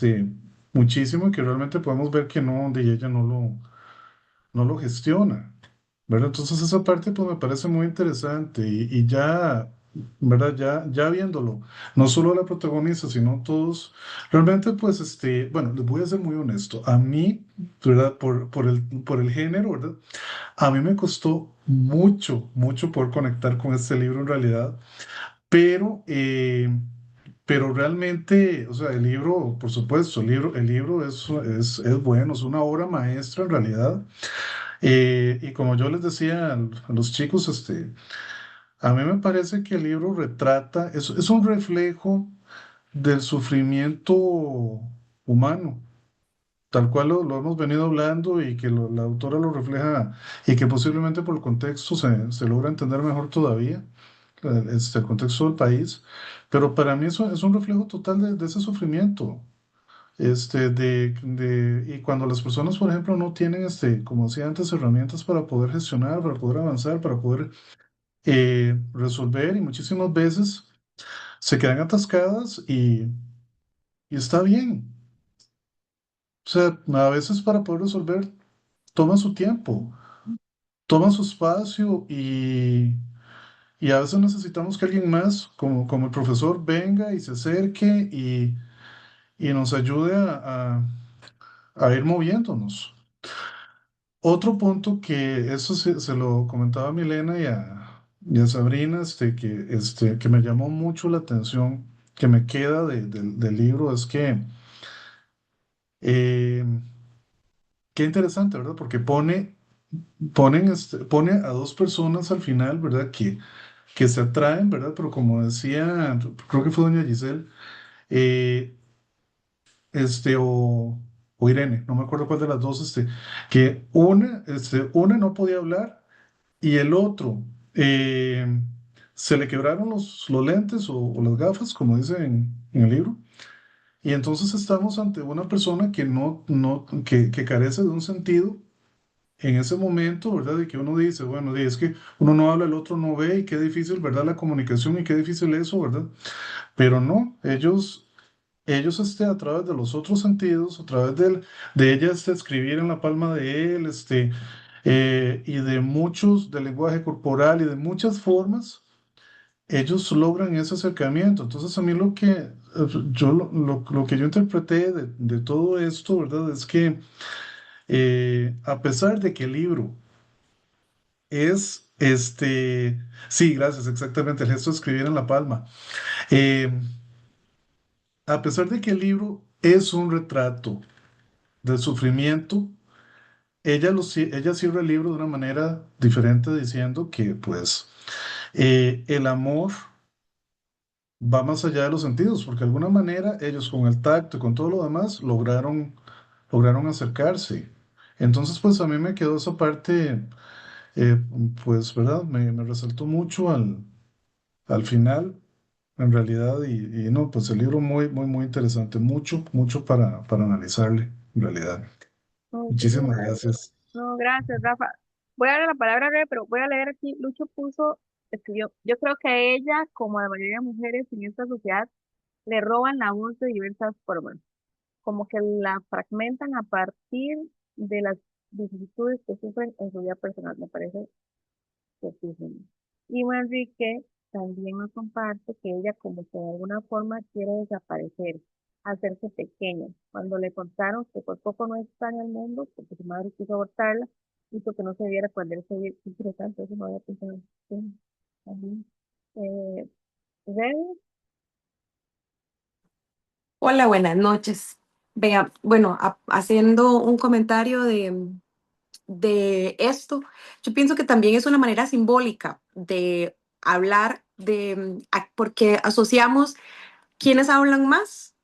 muchísimo y que realmente podemos ver que no, de ella no lo gestiona, ¿verdad? Entonces esa parte, pues, me parece muy interesante y ya, ¿verdad? Ya viéndolo, no solo la protagonista, sino todos, realmente, pues, bueno, les voy a ser muy honesto, a mí, ¿verdad? Por el género, ¿verdad? A mí me costó mucho, mucho poder conectar con este libro en realidad, pero, eh, pero realmente, o sea, el libro, por supuesto, el libro es bueno, es una obra maestra en realidad. Y como yo les decía a los chicos, a mí me parece que el libro retrata, es un reflejo del sufrimiento humano tal cual lo hemos venido hablando y que la autora lo refleja y que posiblemente por el contexto se logra entender mejor todavía, el contexto del país, pero para mí eso es un reflejo total de ese sufrimiento. Y cuando las personas, por ejemplo, no tienen, como decía antes, herramientas para poder gestionar, para poder avanzar, para poder resolver y muchísimas veces se quedan atascadas y está bien. O sea, a veces para poder resolver toma su tiempo, toma su espacio y a veces necesitamos que alguien más, como el profesor, venga y se acerque y nos ayude a ir moviéndonos. Otro punto que eso se lo comentaba a Milena y a Sabrina, que me llamó mucho la atención, que me queda del libro, es que eh, qué interesante, ¿verdad? Porque pone a dos personas al final, ¿verdad? Que se atraen, ¿verdad? Pero como decía, creo que fue doña Giselle, eh, o o Irene, no me acuerdo cuál de las dos, que una no podía hablar y el otro eh, se le quebraron los lentes o las gafas, como dice en el libro. Y entonces estamos ante una persona que que carece de un sentido en ese momento, ¿verdad? Y que uno dice, bueno, es que uno no habla, el otro no ve, y qué difícil, ¿verdad? La comunicación y qué difícil eso, ¿verdad? Pero no, ellos a través de los otros sentidos, a través de ella, escribir en la palma de él, y de muchos, del lenguaje corporal y de muchas formas, ellos logran ese acercamiento. Entonces, a mí lo que yo interpreté de todo esto, ¿verdad? Es que a pesar de que el libro sí, gracias, exactamente, el gesto de escribir en la palma. Eh, a pesar de que el libro es un retrato del sufrimiento, ella cierra el libro de una manera diferente diciendo que, pues, el amor va más allá de los sentidos, porque de alguna manera ellos con el tacto y con todo lo demás lograron acercarse. Entonces, pues a mí me quedó esa parte, eh, pues, ¿verdad? Me resaltó mucho al final, en realidad, y no, pues el libro muy, muy, muy interesante, mucho, mucho para analizarle, en realidad. Muchísimas Muchísimas gracias. gracias. No, gracias, Rafa. Voy a dar la palabra breve, pero voy a leer aquí. Lucho escribió, yo creo que a ella, como a la mayoría de mujeres en esta sociedad, le roban la voz de diversas formas, como que la fragmentan a partir de las vicisitudes que sufren en su vida personal. Me parece muchísimo. Y Manrique también nos comparte que ella como que de alguna forma quiere desaparecer, hacerse pequeña. Cuando le contaron que por poco no está en el mundo, porque su madre quiso abortarla, hizo que no se viera cuando él se vio. Qué interesante, eso no había pensado. Sí, también. Eh, Rebe, Hola, buenas noches. Vea, bueno, haciendo un comentario de esto, yo pienso que también es una manera simbólica de hablar porque asociamos quiénes hablan más,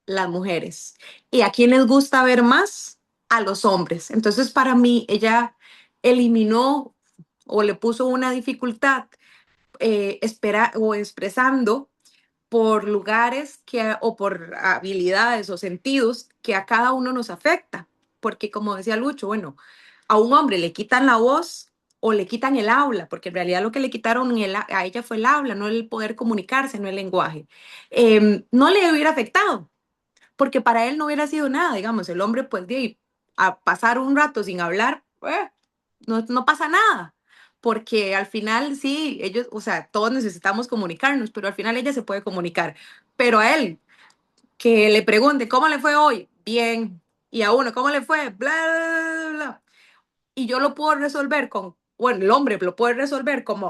las mujeres, y a quién les gusta ver más, a los hombres. Entonces, para mí, ella eliminó o le puso una dificultad o expresando por lugares o por habilidades o sentidos que a cada uno nos afecta. Porque como decía Lucho, bueno, a un hombre le quitan la voz o le quitan el habla, porque en realidad lo que le quitaron a ella fue el habla, no el poder comunicarse, no el lenguaje. No le hubiera afectado, porque para él no hubiera sido nada, digamos, el hombre pues a pasar un rato sin hablar, no pasa nada, porque al final sí, ellos, o sea, todos necesitamos comunicarnos, pero al final ella se puede comunicar, pero a él, que le pregunte, ¿cómo le fue hoy? Bien, y a uno, ¿cómo le fue? Bla, bla, bla, bla. Y yo lo puedo resolver bueno, el hombre lo puede resolver con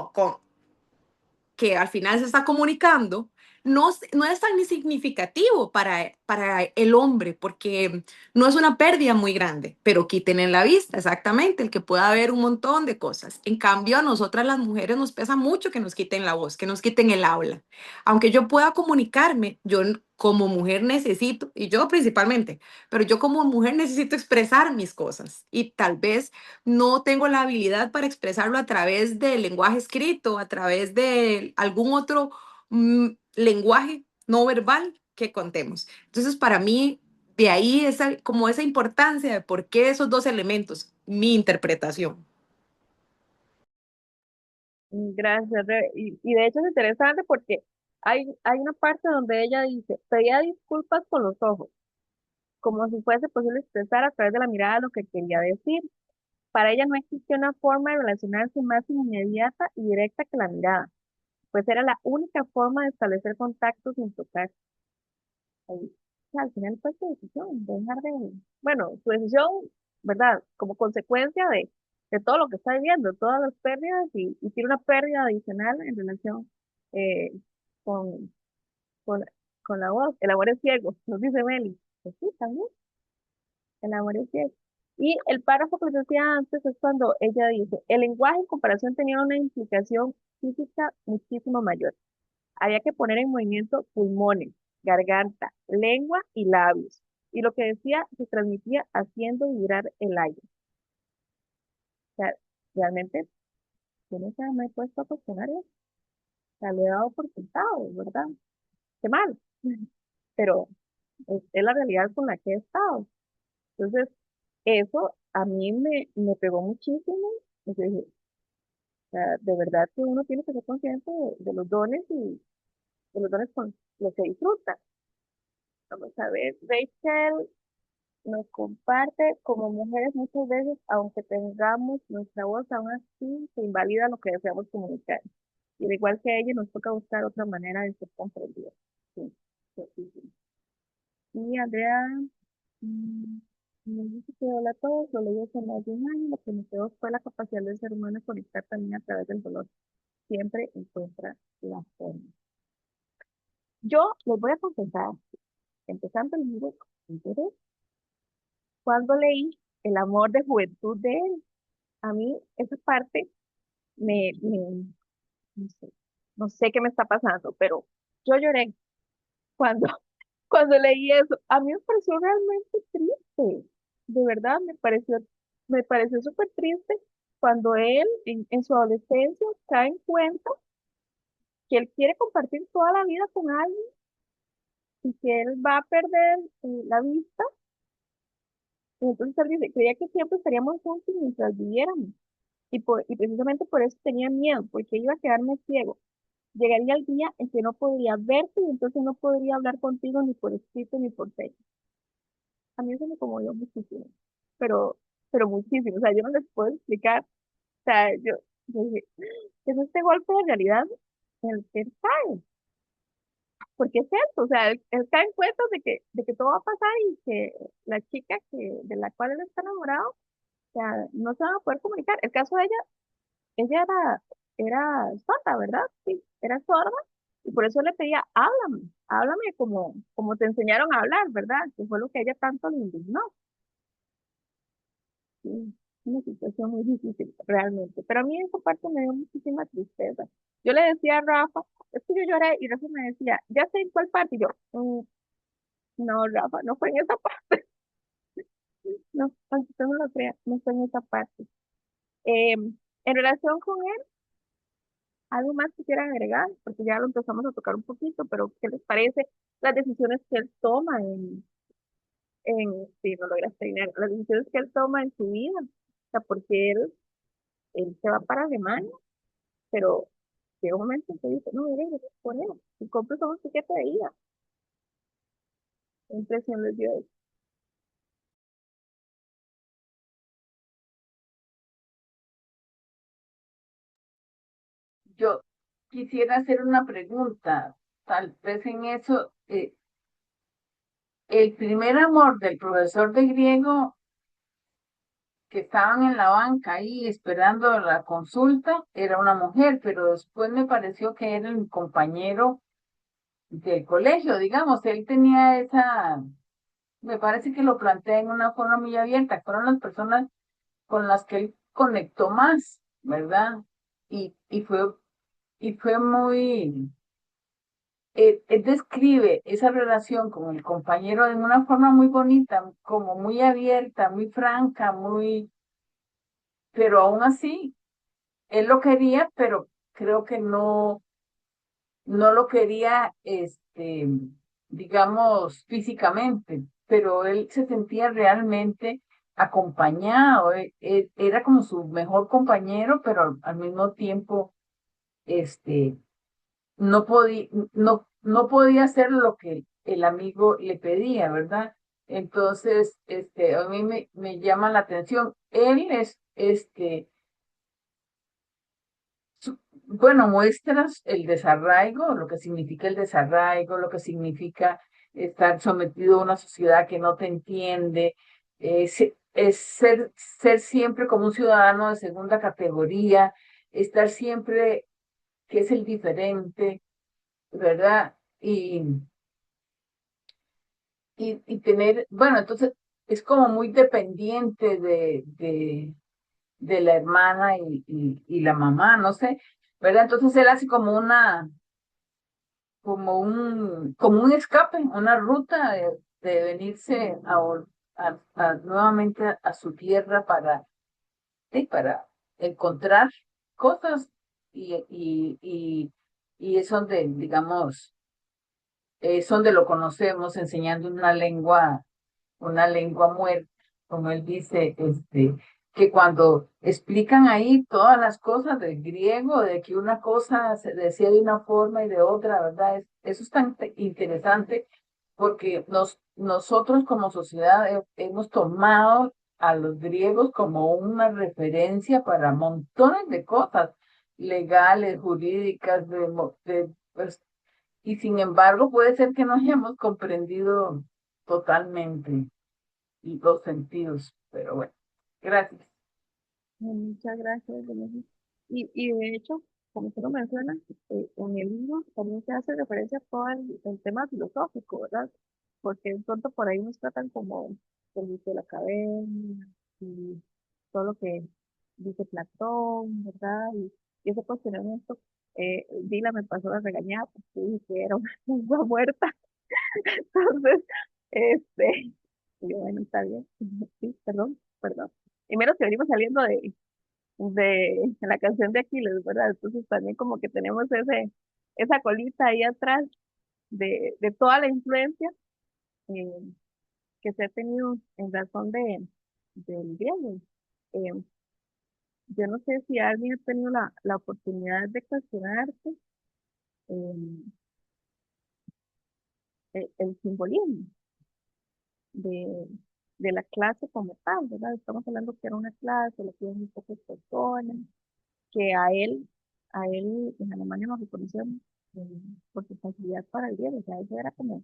que al final se está comunicando, no es tan significativo para el hombre, porque no es una pérdida muy grande, pero quiten en la vista, exactamente, el que pueda ver un montón de cosas. En cambio, a nosotras las mujeres nos pesa mucho que nos quiten la voz, que nos quiten el habla. Aunque yo pueda comunicarme, yo como mujer necesito, y yo principalmente, pero yo como mujer necesito expresar mis cosas y tal vez no tengo la habilidad para expresarlo a través del lenguaje escrito, a través de algún otro lenguaje no verbal que contemos. Entonces, para mí, de ahí como esa importancia de por qué esos dos elementos, mi interpretación. gracias, Rebe. Y de hecho es interesante porque hay una parte donde ella dice, pedía disculpas con los ojos, como si fuese posible expresar a través de la mirada lo que quería decir. Para ella no existía una forma de relacionarse más inmediata y directa que la mirada, pues era la única forma de establecer contacto sin tocar. Ahí, al final fue su decisión, dejar de, bueno, su decisión, ¿verdad? Como consecuencia de todo lo que está viviendo, todas las pérdidas y tiene una pérdida adicional en relación eh, con, con, con la voz. El amor es ciego, nos dice Meli. Pues sí, también, el amor es ciego. Y el párrafo que les decía antes es cuando ella dice, el lenguaje en comparación tenía una implicación física muchísimo mayor. Había que poner en movimiento pulmones, garganta, lengua y labios. Y lo que decía se transmitía haciendo vibrar el aire. O sea, realmente yo nunca me he puesto a cuestionar eso. O sea, lo he dado por sentado, ¿verdad? Qué mal, pero es la realidad con la que he estado. Entonces, eso a mí me pegó muchísimo. Entonces, dije, o sea, de verdad que uno tiene que ser consciente de los dones y de los dones con los que disfruta. Vamos a ver, Rachel nos comparte, como mujeres muchas veces, aunque tengamos nuestra voz, aún así se invalida lo que deseamos comunicar. Y al igual que a ella, nos toca buscar otra manera de ser comprendidos. Sí, sí, sí, sí. Y Andrea mm, me dice que hola a todos, lo leí hace más de un año, lo que me quedó fue la capacidad del ser humano de conectar también a través del dolor. Siempre encuentra la forma. Yo les voy a confesar, empezando el libro, interés, cuando leí El amor de juventud de él, a mí esa parte no sé, no sé qué me está pasando, pero yo lloré cuando, cuando leí eso. A mí me pareció realmente triste, de verdad, me pareció súper triste cuando él en su adolescencia cae en cuenta que él quiere compartir toda la vida con alguien y que él va a perder la vista. Y entonces él dice, creía que siempre estaríamos juntos mientras viviéramos. Y precisamente por eso tenía miedo, porque iba a quedarme ciego. Llegaría el día en que no podría verte y entonces no podría hablar contigo ni por escrito ni por texto. A mí eso me conmovió muchísimo, pero, pero muchísimo. O sea, yo no les puedo explicar. O sea, yo dije, ¿qué es este golpe de realidad en el que él cae? Porque es eso, o sea, él cae en cuenta de que todo va a pasar y que la chica de la cual él está enamorado, o sea, no se van a poder comunicar. El caso de ella era sorda, ¿verdad? Sí, era sorda y por eso le pedía, háblame como te enseñaron a hablar, ¿verdad? Que fue lo que a ella tanto le indignó. Sí, una situación muy difícil, realmente. Pero a mí esa parte me dio muchísima tristeza. Yo le decía a Rafa, es que yo lloré y Rafa me decía, ya sé en cuál parte. Y yo, no, Rafa, no fue en esa parte. No, aunque usted no lo crea, no fue en esa parte. En relación con él, algo más que quieran agregar, porque ya lo empezamos a tocar un poquito, pero ¿qué les parece las decisiones que él toma sí, no lograste terminar, las decisiones que él toma en su vida? O sea, porque él se va para Alemania, pero llega un momento en que dice, no, mire, yo por él, y compro solo un tiquete de ida. ¿Qué impresión les dio eso? Yo quisiera hacer una pregunta, tal vez en eso. El primer amor del profesor de griego que estaban en la banca ahí esperando la consulta era una mujer, pero después me pareció que era el compañero del colegio, digamos, él tenía me parece que lo plantea en una forma muy abierta, fueron las personas con las que él conectó más, ¿verdad? Y, y fue, y fue muy, él describe esa relación con el compañero de una forma muy bonita, como muy abierta, muy franca, pero aún así, él lo quería, pero creo que no lo quería, digamos, físicamente, pero él se sentía realmente acompañado, era como su mejor compañero, pero al mismo tiempo, este, no podía hacer lo que el amigo le pedía, ¿verdad? Entonces, a mí me llama la atención. Él bueno, muestras el desarraigo, lo que significa el desarraigo, lo que significa estar sometido a una sociedad que no te entiende, es ser siempre como un ciudadano de segunda categoría, estar siempre que es el diferente, ¿verdad? Y tener, bueno, entonces es como muy dependiente de la hermana y la mamá, no sé, ¿verdad? Entonces él hace como un escape, una ruta, de venirse nuevamente a su tierra para encontrar cosas y es donde, digamos, es donde lo conocemos enseñando una lengua muerta, como él dice, que cuando explican ahí todas las cosas del griego, de que una cosa se decía de una forma y de otra, ¿verdad? Eso es tan interesante porque nosotros como sociedad hemos tomado a los griegos como una referencia para montones de cosas legales, jurídicas, pues, y sin embargo puede ser que no hayamos comprendido totalmente los sentidos, pero bueno, gracias. Muchas gracias, Denise. Y de hecho, como usted lo menciona, en el libro también se hace referencia a todo el tema filosófico, ¿verdad? Porque de pronto por ahí nos tratan como el mito de la academia y todo lo que dice Platón, ¿verdad? Y ese cuestionamiento, Dila me pasó a regañar porque dije que era una lengua muerta. Entonces, este, y yo, bueno, está bien. Sí, perdón. Y menos que venimos saliendo de la canción de Aquiles, ¿verdad? Entonces también como que tenemos esa colita ahí atrás de toda la influencia eh, que se ha tenido en razón del griego. Eh, yo no sé si alguien ha tenido la oportunidad de cuestionarse eh, el simbolismo de, de la clase como tal, ¿verdad? Estamos hablando que era una clase, la que muy pocas personas, que a él en Alemania lo reconocieron eh, por su facilidad para el griego, o sea, eso era como,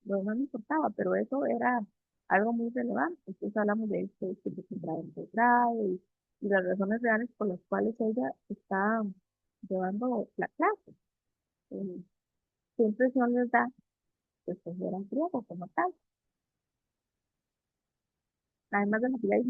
lo demás no importaba, pero eso era algo muy relevante. Entonces hablamos de este tipo de grado de grado y las razones reales por las cuales ella está llevando la clase. Eh, ¿Qué impresión les da? Pues que era griego como tal, además de la que ya hay.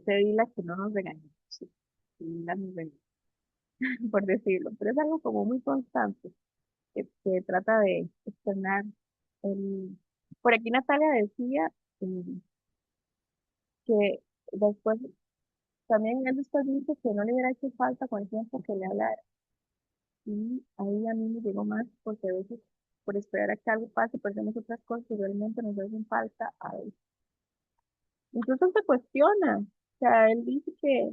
Se la que no nos regañó, sí, sí, la nos regañó, por decirlo, pero es algo como muy constante que trata de externar el... Por aquí Natalia decía eh, que después, también él después dice que no le hubiera hecho falta con el tiempo que le hablara, y ahí a mí me llegó más porque a veces por esperar a que algo pase perdemos otras cosas que realmente nos hacen falta a él. Incluso se cuestiona, o sea, él dice que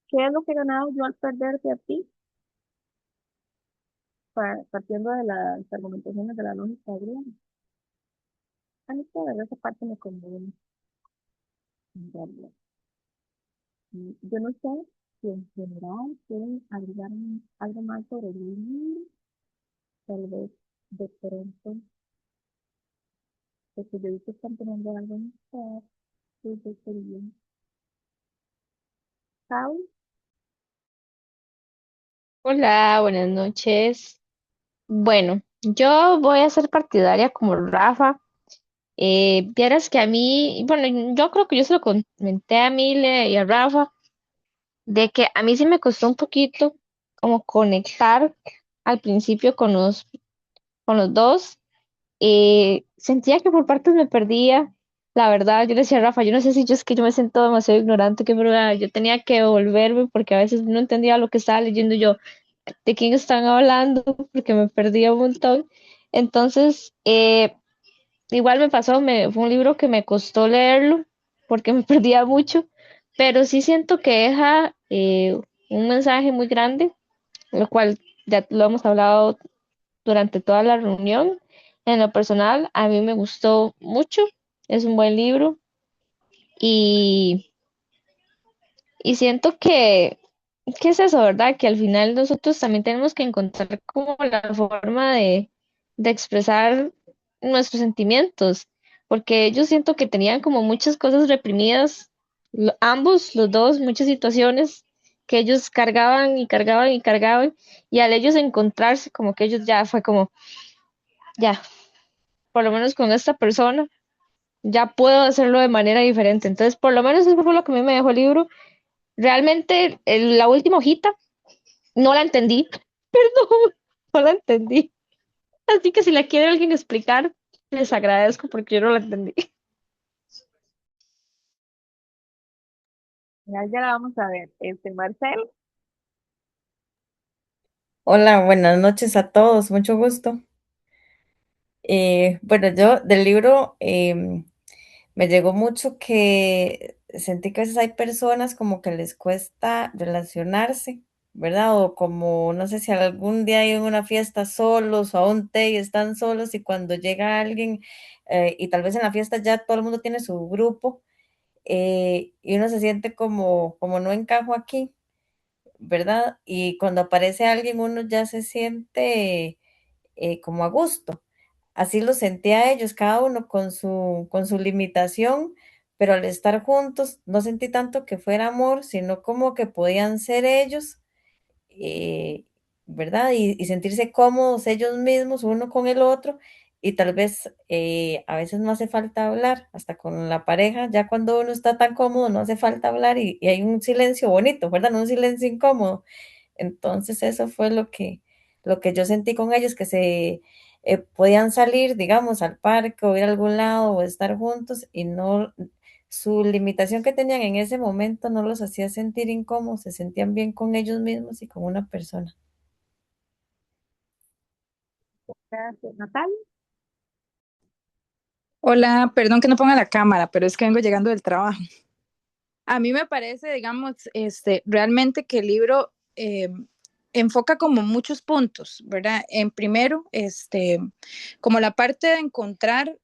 ¿qué es lo que he ganado yo al perderte a ti? Partiendo de las argumentaciones de la lógica griega. A mí toda esa parte me conmueve, en realidad. Yo no sé si en general quieren agregar algo más sobre el libro, tal vez de pronto, porque yo vi que están poniendo algo en el chat, pues yo quería, ¿sabes? Hola, buenas noches. Bueno, yo voy a ser partidaria como Rafa. Vieras que a mí, bueno, yo creo que yo se lo comenté a Mile y a Rafa, de que a mí sí me costó un poquito como conectar al principio con los dos. Sentía que por partes me perdía. La verdad, yo le decía a Rafa, yo no sé si yo es que yo me siento demasiado ignorante, que verdad, yo tenía que volverme porque a veces no entendía lo que estaba leyendo yo, de quién están hablando, porque me perdía un montón. Entonces, igual me pasó, fue un libro que me costó leerlo porque me perdía mucho, pero sí siento que deja un mensaje muy grande, lo cual ya lo hemos hablado durante toda la reunión. En lo personal, a mí me gustó mucho, es un buen libro y, y siento que es eso, ¿verdad? Que al final nosotros también tenemos que encontrar como la forma de expresar nuestros sentimientos, porque yo siento que tenían como muchas cosas reprimidas, ambos, los dos, muchas situaciones, que ellos cargaban y cargaban y cargaban, y al ellos encontrarse, como que ellos ya fue como, ya, por lo menos con esta persona, ya puedo hacerlo de manera diferente. Entonces, por lo menos eso fue lo que a mí me dejó el libro. Realmente, la última hojita no la entendí, perdón, no la entendí. Así que si la quiere alguien explicar, les agradezco porque yo no la entendí. Ya la vamos a ver. Marcel, Hola, buenas noches a todos, mucho gusto. Bueno, yo del libro me llegó mucho que sentí que a veces hay personas como que les cuesta relacionarse, ¿verdad? O como, no sé si algún día hay en una fiesta solos o a un té y están solos y cuando llega alguien y tal vez en la fiesta ya todo el mundo tiene su grupo y uno se siente como no encajo aquí, ¿verdad? Y cuando aparece alguien uno ya se siente como a gusto. Así lo sentía ellos, cada uno con su limitación, pero al estar juntos no sentí tanto que fuera amor, sino como que podían ser ellos, eh, ¿verdad? Y sentirse cómodos ellos mismos, uno con el otro, y tal vez a veces no hace falta hablar, hasta con la pareja, ya cuando uno está tan cómodo no hace falta hablar y hay un silencio bonito, ¿verdad? No un silencio incómodo. Entonces eso fue lo que yo sentí con ellos, que se podían salir, digamos, al parque o ir a algún lado o estar juntos y no, su limitación que tenían en ese momento no los hacía sentir incómodos, se sentían bien con ellos mismos y con una persona. gracias. Natalia, Hola, perdón que no ponga la cámara, pero es que vengo llegando del trabajo. A mí me parece, digamos, realmente que el libro enfoca como muchos puntos, ¿verdad? En primero, como la parte de encontrar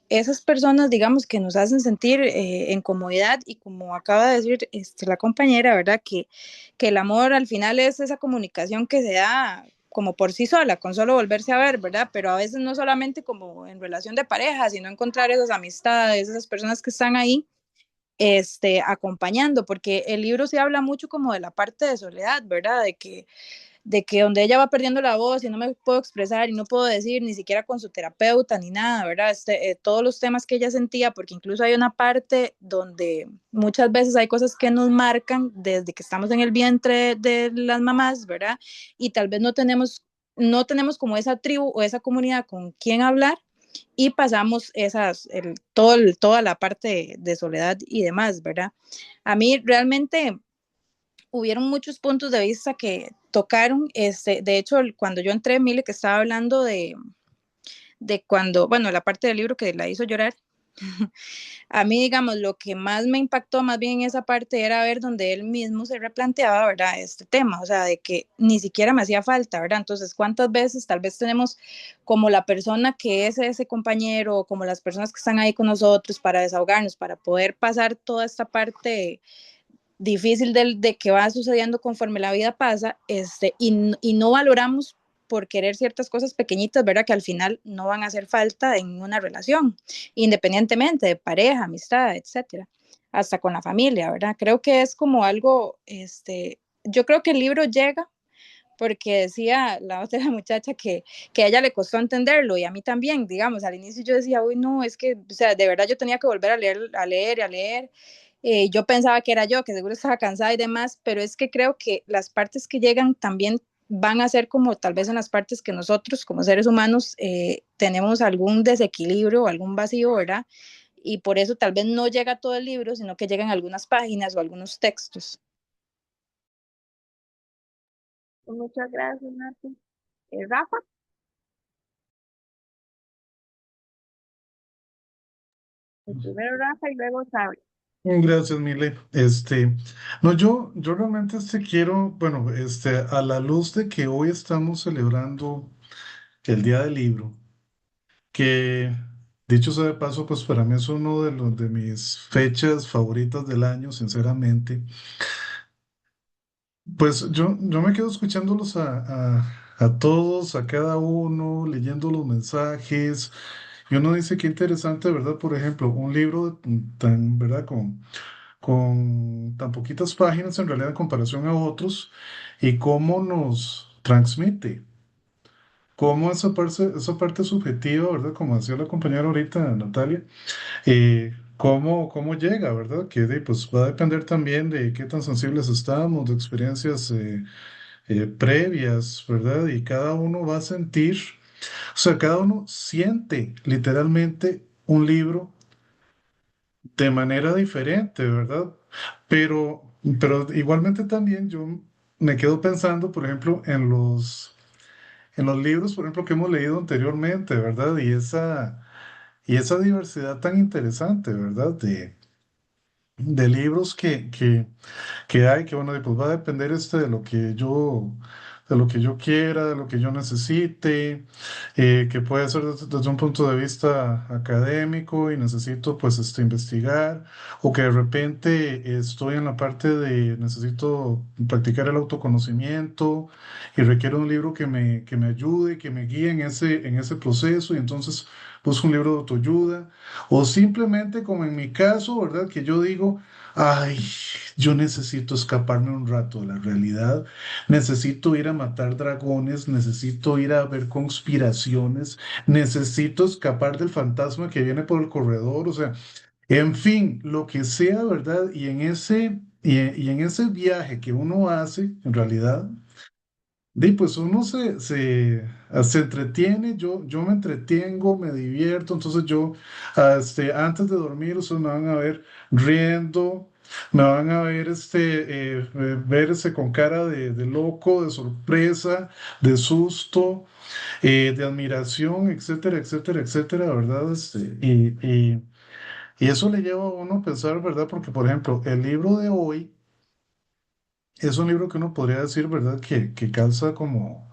esas personas, digamos, que nos hacen sentir en comodidad y como acaba de decir la compañera, ¿verdad? Que el amor al final es esa comunicación que se da como por sí sola, con solo volverse a ver, ¿verdad? Pero a veces no solamente como en relación de pareja, sino encontrar esas amistades, esas personas que están ahí acompañando, porque el libro se habla mucho como de la parte de soledad, ¿verdad? De que donde ella va perdiendo la voz y no me puedo expresar y no puedo decir ni siquiera con su terapeuta ni nada, ¿verdad? Todos los temas que ella sentía, porque incluso hay una parte donde muchas veces hay cosas que nos marcan desde que estamos en el vientre de las mamás, ¿verdad? Y tal vez no tenemos como esa tribu o esa comunidad con quien hablar y pasamos toda la parte de soledad y demás, ¿verdad? A mí realmente hubieron muchos puntos de vista que tocaron, de hecho, cuando yo entré, Mile, que estaba hablando de cuando, bueno, la parte del libro que la hizo llorar, a mí, digamos, lo que más me impactó más bien en esa parte era ver donde él mismo se replanteaba, ¿verdad? Este tema, o sea, de que ni siquiera me hacía falta, ¿verdad? Entonces, ¿cuántas veces tal vez tenemos como la persona que es ese compañero, como las personas que están ahí con nosotros para desahogarnos, para poder pasar toda esta parte difícil de que va sucediendo conforme la vida pasa, y no valoramos por querer ciertas cosas pequeñitas, ¿verdad? Que al final no van a hacer falta en una relación, independientemente de pareja, amistad, etcétera, hasta con la familia, ¿verdad? Creo que es como algo, yo creo que el libro llega porque decía la otra muchacha que a ella le costó entenderlo y a mí también, digamos, al inicio yo decía, uy, no, es que, o sea, de verdad yo tenía que volver a leer, a leer, a leer. Yo pensaba que era yo, que seguro estaba cansada y demás, pero es que creo que las partes que llegan también van a ser como tal vez en las partes que nosotros como seres humanos tenemos algún desequilibrio o algún vacío, ¿verdad? Y por eso tal vez no llega todo el libro, sino que llegan algunas páginas o algunos textos. muchas gracias, Nati. Rafa, el primero Rafa y luego Sabe. Gracias, Mile. No, yo realmente quiero, bueno, a la luz de que hoy estamos celebrando el Día del Libro, que dicho sea de paso, pues para mí es uno de los de mis fechas favoritas del año, sinceramente. Pues yo me quedo escuchándolos a todos, a cada uno, leyendo los mensajes, y uno dice qué interesante, ¿verdad? Por ejemplo, un libro tan, ¿verdad? tan poquitas páginas en realidad en comparación a otros y cómo nos transmite, cómo esa parte subjetiva, ¿verdad? Como decía la compañera ahorita, Natalia, cómo llega, ¿verdad? Pues va a depender también de qué tan sensibles estamos, de experiencias previas, ¿verdad? Y cada uno va a sentir, o sea, cada uno siente literalmente un libro de manera diferente, ¿verdad? Pero igualmente también yo me quedo pensando, por ejemplo, en los libros, por ejemplo, que hemos leído anteriormente, ¿verdad? Y esa diversidad tan interesante, ¿verdad? De libros que hay, que bueno, y pues va a depender de lo que yo quiera, de lo que yo necesite, que puede ser desde un punto de vista académico y necesito pues investigar, o que de repente estoy en la parte de necesito practicar el autoconocimiento y requiero un libro que me ayude, que me guíe en ese proceso, y entonces busco un libro de autoayuda, o simplemente como en mi caso, ¿verdad? Que yo digo, ay, yo necesito escaparme un rato de la realidad, necesito ir a matar dragones, necesito ir a ver conspiraciones, necesito escapar del fantasma que viene por el corredor, o sea, en fin, lo que sea, ¿verdad? Y en ese viaje que uno hace, en realidad, pues uno se entretiene, yo me entretengo, me divierto, entonces yo, antes de dormir, ustedes me van a ver riendo, me van a ver, verse con cara de loco, de sorpresa, de susto, de admiración, etcétera, etcétera, etcétera, ¿verdad? Y eso le lleva a uno a pensar, ¿verdad? Porque, por ejemplo, el libro de hoy es un libro que uno podría decir, ¿verdad? Que calza como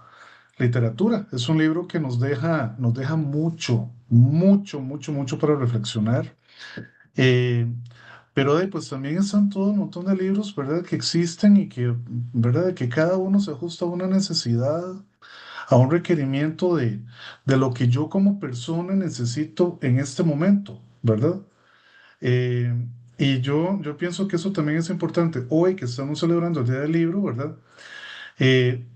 literatura. Es un libro que nos deja mucho, mucho, mucho, mucho para reflexionar. Eh, pero pues también están todo un montón de libros, ¿verdad? Que existen y que, ¿verdad? Que cada uno se ajusta a una necesidad, a un requerimiento de lo que yo como persona necesito en este momento, ¿verdad? Eh, y yo pienso que eso también es importante. Hoy que estamos celebrando el Día del Libro, ¿verdad?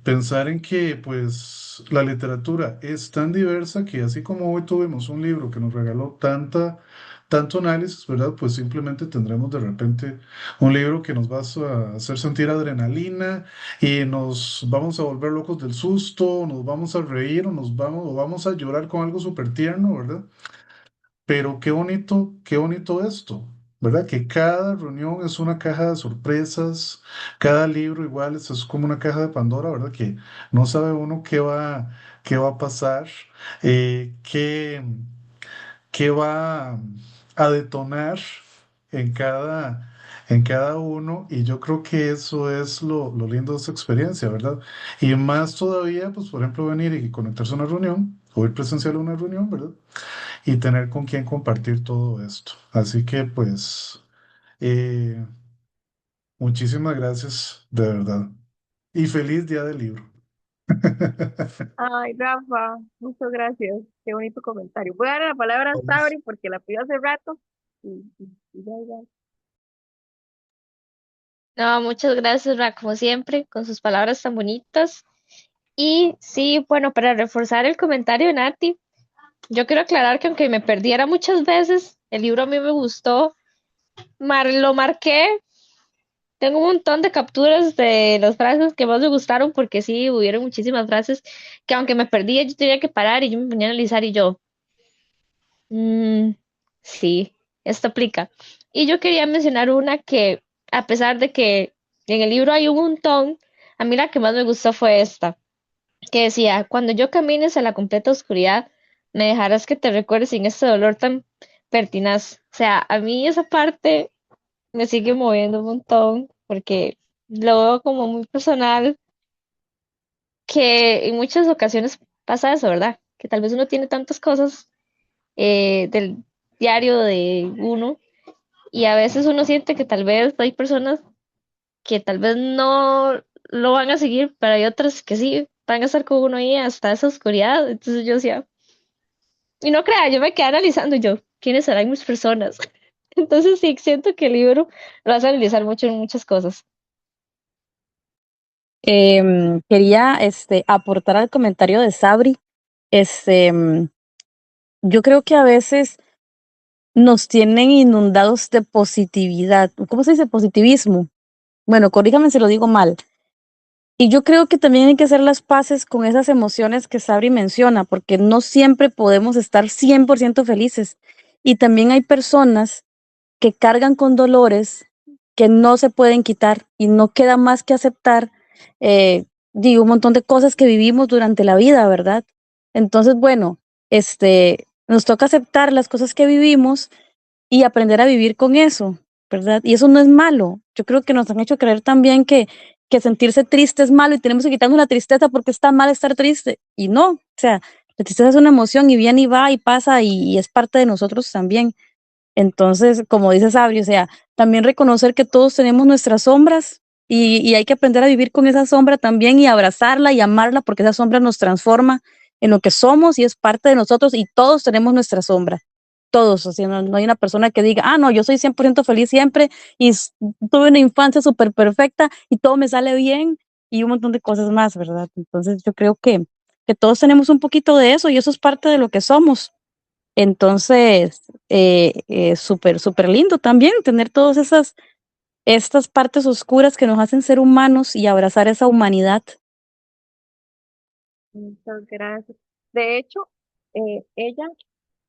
Pensar en que pues la literatura es tan diversa que así como hoy tuvimos un libro que nos regaló tanto análisis, ¿verdad? Pues simplemente tendremos de repente un libro que nos va a hacer sentir adrenalina y nos vamos a volver locos del susto, nos vamos a reír o vamos a llorar con algo súper tierno, ¿verdad? Pero qué bonito esto, ¿verdad? Que cada reunión es una caja de sorpresas, cada libro igual es como una caja de Pandora, ¿verdad? Que no sabe uno qué va a pasar, qué va a detonar en cada uno, y yo creo que eso es lo lindo de esta experiencia, ¿verdad? Y más todavía, pues por ejemplo, venir y conectarse a una reunión, o ir presencial a una reunión, ¿verdad? Y tener con quién compartir todo esto. Así que pues eh, muchísimas gracias, de verdad. Y feliz día del libro. Ay, Rafa, muchas gracias. Qué bonito comentario. Voy a dar la palabra a Sabri porque la pidió hace rato. Y ya. No, muchas gracias, Ra, como siempre, con sus palabras tan bonitas. Y sí, bueno, para reforzar el comentario de Nati, yo quiero aclarar que aunque me perdiera muchas veces, el libro a mí me gustó, lo marqué, tengo un montón de capturas de las frases que más me gustaron, porque sí, hubieron muchísimas frases que aunque me perdía, yo tenía que parar y yo me ponía a analizar y yo, "Mm, sí, esto aplica". Y yo quería mencionar una que, a pesar de que en el libro hay un montón, a mí la que más me gustó fue esta, que decía: "Cuando yo camines a la completa oscuridad, me dejarás que te recuerdes sin este dolor tan pertinaz". O sea, a mí esa parte me sigue moviendo un montón porque lo veo como muy personal, que en muchas ocasiones pasa eso, ¿verdad? Que tal vez uno tiene tantas cosas del diario de uno, y a veces uno siente que tal vez hay personas que tal vez no lo van a seguir, pero hay otras que sí van a estar con uno ahí hasta esa oscuridad. Entonces yo decía, y no crea, yo me quedé analizando yo, ¿quiénes serán mis personas? Entonces sí, siento que el libro lo hace analizar mucho en muchas cosas. Quería aportar al comentario de Sabri. Yo creo que a veces nos tienen inundados de positividad. ¿Cómo se dice? Positivismo. Bueno, corríjame si lo digo mal. Y yo creo que también hay que hacer las paces con esas emociones que Sabri menciona, porque no siempre podemos estar 100% felices. Y también hay personas que cargan con dolores que no se pueden quitar y no queda más que aceptar, digo, un montón de cosas que vivimos durante la vida, ¿verdad? Entonces, bueno, nos toca aceptar las cosas que vivimos y aprender a vivir con eso, ¿verdad? Y eso no es malo. Yo creo que nos han hecho creer también que sentirse triste es malo y tenemos que quitarnos la tristeza porque está mal estar triste. Y no, o sea, la tristeza es una emoción y viene y va y pasa y es parte de nosotros también. Entonces, como dice Sabri, o sea, también reconocer que todos tenemos nuestras sombras y hay que aprender a vivir con esa sombra también y abrazarla y amarla porque esa sombra nos transforma en lo que somos y es parte de nosotros y todos tenemos nuestra sombra. Todos, o sea, no hay una persona que diga, no, yo soy 100% feliz siempre y tuve una infancia súper perfecta y todo me sale bien y un montón de cosas más, ¿verdad? Entonces yo creo que todos tenemos un poquito de eso y eso es parte de lo que somos. Entonces, súper, súper lindo también tener todas estas partes oscuras que nos hacen ser humanos y abrazar esa humanidad. Muchas gracias. De hecho, ella,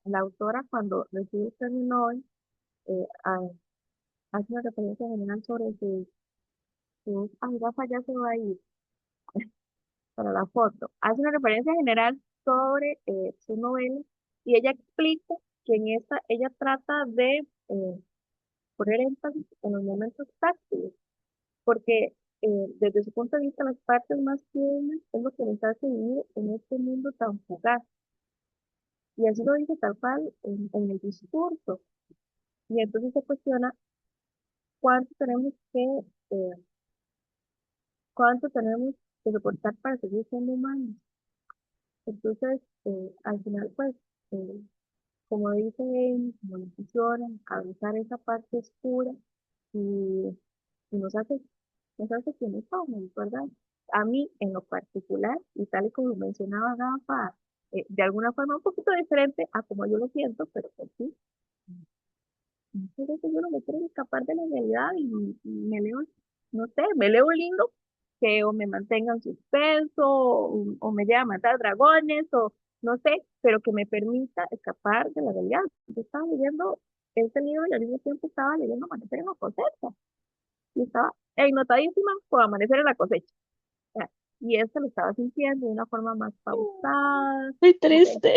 la autora, cuando recibe el premio Nobel, hace una referencia general sobre ay, Rafa ya se va a ir para la foto. Hace una referencia general sobre su novela y ella explica que en esta ella trata de poner énfasis en los momentos táctiles, porque desde su punto de vista las partes más tiernas es lo que nos hace vivir en este mundo tan fugaz. Y así lo dice tal cual en el discurso. Y entonces se cuestiona cuánto tenemos eh, cuánto tenemos que soportar para seguir siendo humanos. Entonces, al final, pues, eh, como dice él, como nos mencionan, abrazar esa parte oscura y, y nos hace quienes somos, ¿verdad? A mí, en lo particular, y tal y como lo mencionaba Gafa, de alguna forma un poquito diferente a como yo lo siento, pero pues sí, muchas veces yo no me quiero escapar de la realidad y me leo, no sé, me leo un libro que o me mantenga en suspenso o me lleve a matar dragones o no sé, pero que me permita escapar de la realidad. Yo estaba leyendo este libro y al mismo tiempo estaba leyendo Amanecer en la cosecha y estaba hipnotadísima por Amanecer en la cosecha. O sea, y esto lo estaba sintiendo de una forma más pausada, Muy no sé, triste.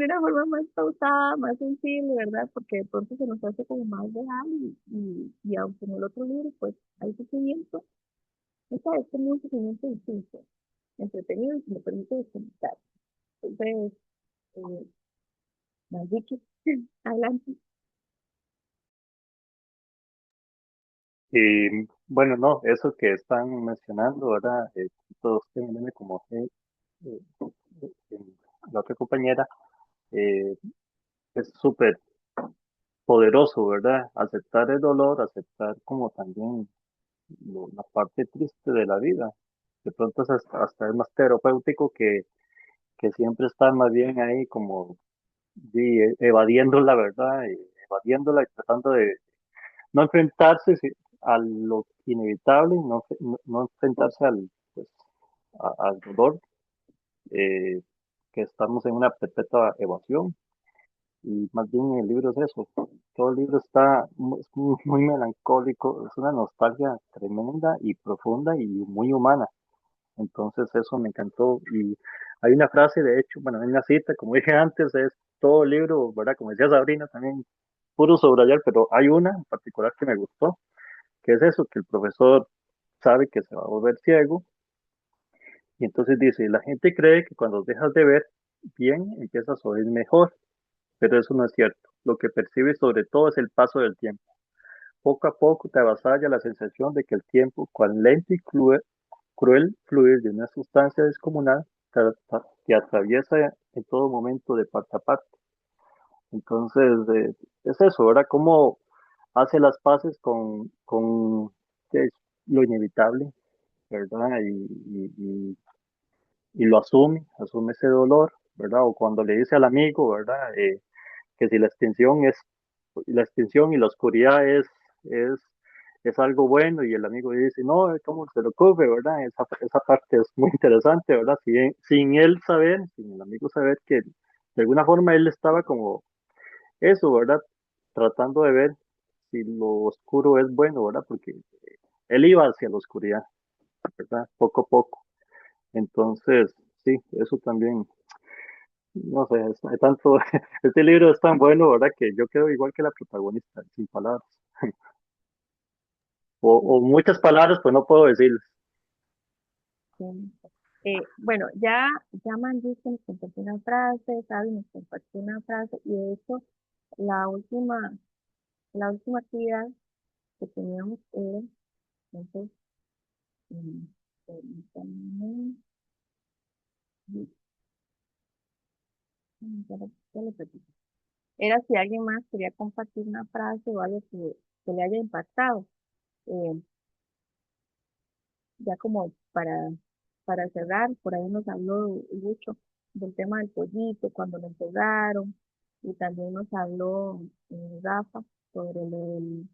de una forma más pausada, más sensible, ¿verdad? Porque de pronto se nos hace como más real y aunque en el otro libro pues hay sufrimiento, esta es como un sufrimiento distinto, entretenido y que me permite desconectar. Entonces, eh, así que, adelante. Y bueno, no, eso que están mencionando, ¿verdad? Todos tienen como la otra compañera, eh, es súper poderoso, ¿verdad? Aceptar el dolor, aceptar como también la parte triste de la vida. De pronto es hasta es más terapéutico que siempre estar más bien ahí como evadiendo la verdad, evadiéndola y tratando de no enfrentarse a lo inevitable, no enfrentarse pues, al dolor, eh, que estamos en una perpetua evasión. Y más bien el libro es eso. Todo el libro es muy melancólico, es una nostalgia tremenda y profunda y muy humana. Entonces eso me encantó. Y hay una frase, de hecho, bueno, hay una cita, como dije antes, es todo el libro, ¿verdad? Como decía Sabrina, también puro subrayar, pero hay una en particular que me gustó, que es eso, que el profesor sabe que se va a volver ciego y entonces dice, la gente cree que cuando dejas de ver bien, empiezas a oír mejor, pero eso no es cierto. Lo que percibes sobre todo es el paso del tiempo. Poco a poco te avasalla la sensación de que el tiempo, cuán lento y cruel fluir de una sustancia descomunal, te atraviesa en todo momento de parte a parte. Entonces, es eso, ¿verdad? Cómo hace las paces con lo inevitable, ¿verdad? Y lo asume ese dolor, ¿verdad? O cuando le dice al amigo, ¿verdad? Que si la extinción y la oscuridad es, es algo bueno y el amigo dice, no, ¿cómo se lo ocurre, verdad? Esa parte es muy interesante, ¿verdad? Sin él saber, sin el amigo saber que de alguna forma él estaba como eso, ¿verdad? Tratando de ver si lo oscuro es bueno, ¿verdad? Porque él iba hacia la oscuridad, ¿verdad? Poco a poco. Entonces, sí, eso también, no sé, hay tanto, este libro es tan bueno, ¿verdad? Que yo quedo igual que la protagonista, sin palabras. O muchas palabras, pues no puedo decirles. Sí. Bueno, ya Mandy nos compartió una frase, Sabi nos compartió una frase, y de hecho, la última, la última actividad que teníamos era, entonces, mm, permítanme, ya lo repito. Era si alguien más quería compartir una frase o algo que le haya impactado. Eh, ya como para cerrar, por ahí nos habló mucho del tema del pollito, cuando lo entregaron, y también nos habló Rafa sobre lo del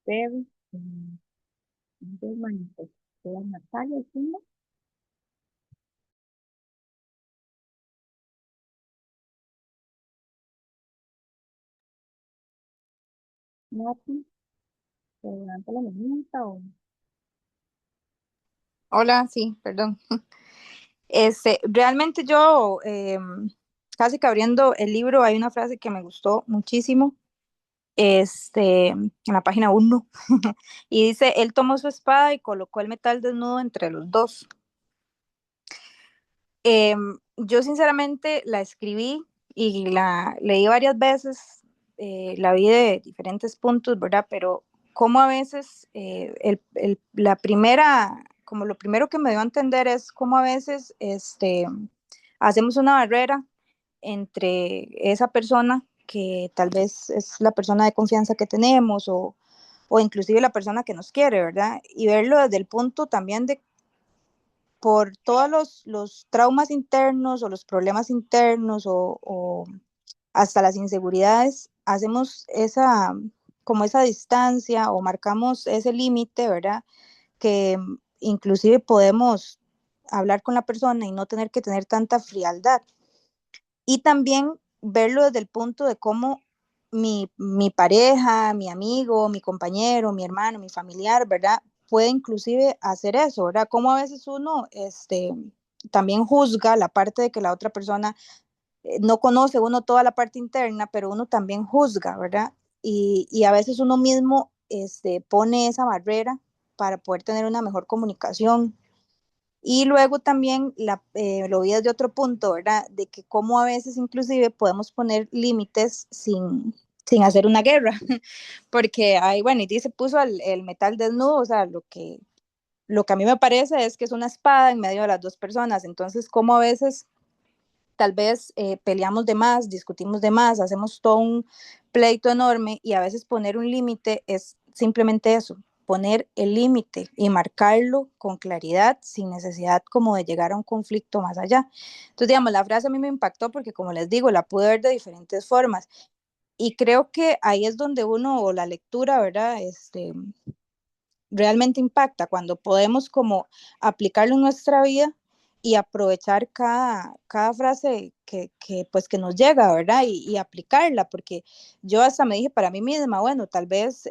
perro, de manifestó Natalia, ¿sí, no? Nati, ¿te levanta la manita o Hola, sí, perdón. Realmente yo, casi que abriendo el libro, hay una frase que me gustó muchísimo, en la página 1, y dice, él tomó su espada y colocó el metal desnudo entre los dos. Yo sinceramente la escribí y la leí varias veces, la vi de diferentes puntos, ¿verdad? Pero como a veces la primera, como lo primero que me dio a entender es cómo a veces hacemos una barrera entre esa persona que tal vez es la persona de confianza que tenemos o inclusive la persona que nos quiere, ¿verdad? Y verlo desde el punto también de por todos los traumas internos o los problemas internos o hasta las inseguridades, hacemos esa, como esa distancia o marcamos ese límite, ¿verdad? Que inclusive podemos hablar con la persona y no tener que tener tanta frialdad. Y también verlo desde el punto de cómo mi pareja, mi amigo, mi compañero, mi hermano, mi familiar, ¿verdad? Puede inclusive hacer eso, ¿verdad? Como a veces uno también juzga la parte de que la otra persona no conoce uno toda la parte interna, pero uno también juzga, ¿verdad? Y a veces uno mismo pone esa barrera para poder tener una mejor comunicación. Y luego también lo vi desde otro punto, ¿verdad? De que cómo a veces inclusive podemos poner límites sin hacer una guerra, porque hay, bueno, y dice, puso el metal desnudo, o sea, lo que a mí me parece es que es una espada en medio de las dos personas, entonces cómo a veces tal vez peleamos de más, discutimos de más, hacemos todo un pleito enorme y a veces poner un límite es simplemente eso, poner el límite y marcarlo con claridad sin necesidad como de llegar a un conflicto más allá. Entonces, digamos, la frase a mí me impactó porque, como les digo, la pude ver de diferentes formas y creo que ahí es donde uno, o la lectura, ¿verdad? Realmente impacta cuando podemos como aplicarlo en nuestra vida y aprovechar cada frase pues que nos llega, ¿verdad? Y aplicarla, porque yo hasta me dije para mí misma, bueno, tal vez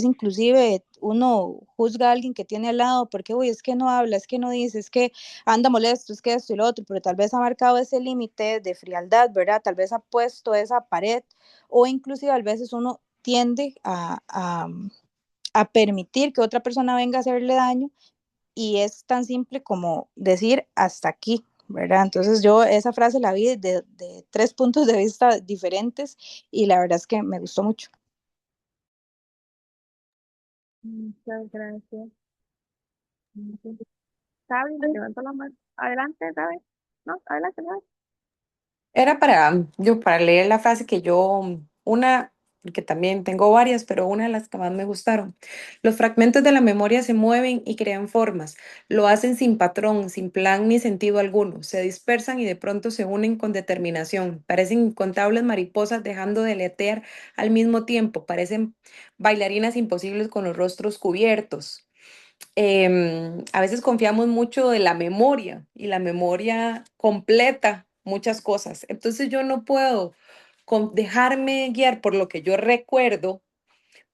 inclusive uno juzga a alguien que tiene al lado porque, uy, es que no habla, es que no dice, es que anda molesto, es que esto y lo otro, pero tal vez ha marcado ese límite de frialdad, ¿verdad? Tal vez ha puesto esa pared o inclusive a veces uno tiende a permitir que otra persona venga a hacerle daño y es tan simple como decir hasta aquí, ¿verdad? Entonces yo esa frase la vi de tres puntos de vista diferentes y la verdad es que me gustó mucho. muchas gracias? Sabi, levanta la mano. Adelante, Sabi. No, adelante, Sabi. Era para leer la frase que una, que también tengo varias, pero una de las que más me gustaron. Los fragmentos de la memoria se mueven y crean formas. Lo hacen sin patrón, sin plan ni sentido alguno. Se dispersan y de pronto se unen con determinación. Parecen incontables mariposas dejando de aletear al mismo tiempo. Parecen bailarinas imposibles con los rostros cubiertos. A veces confiamos mucho de la memoria y la memoria completa muchas cosas. Entonces yo no puedo dejarme guiar por lo que yo recuerdo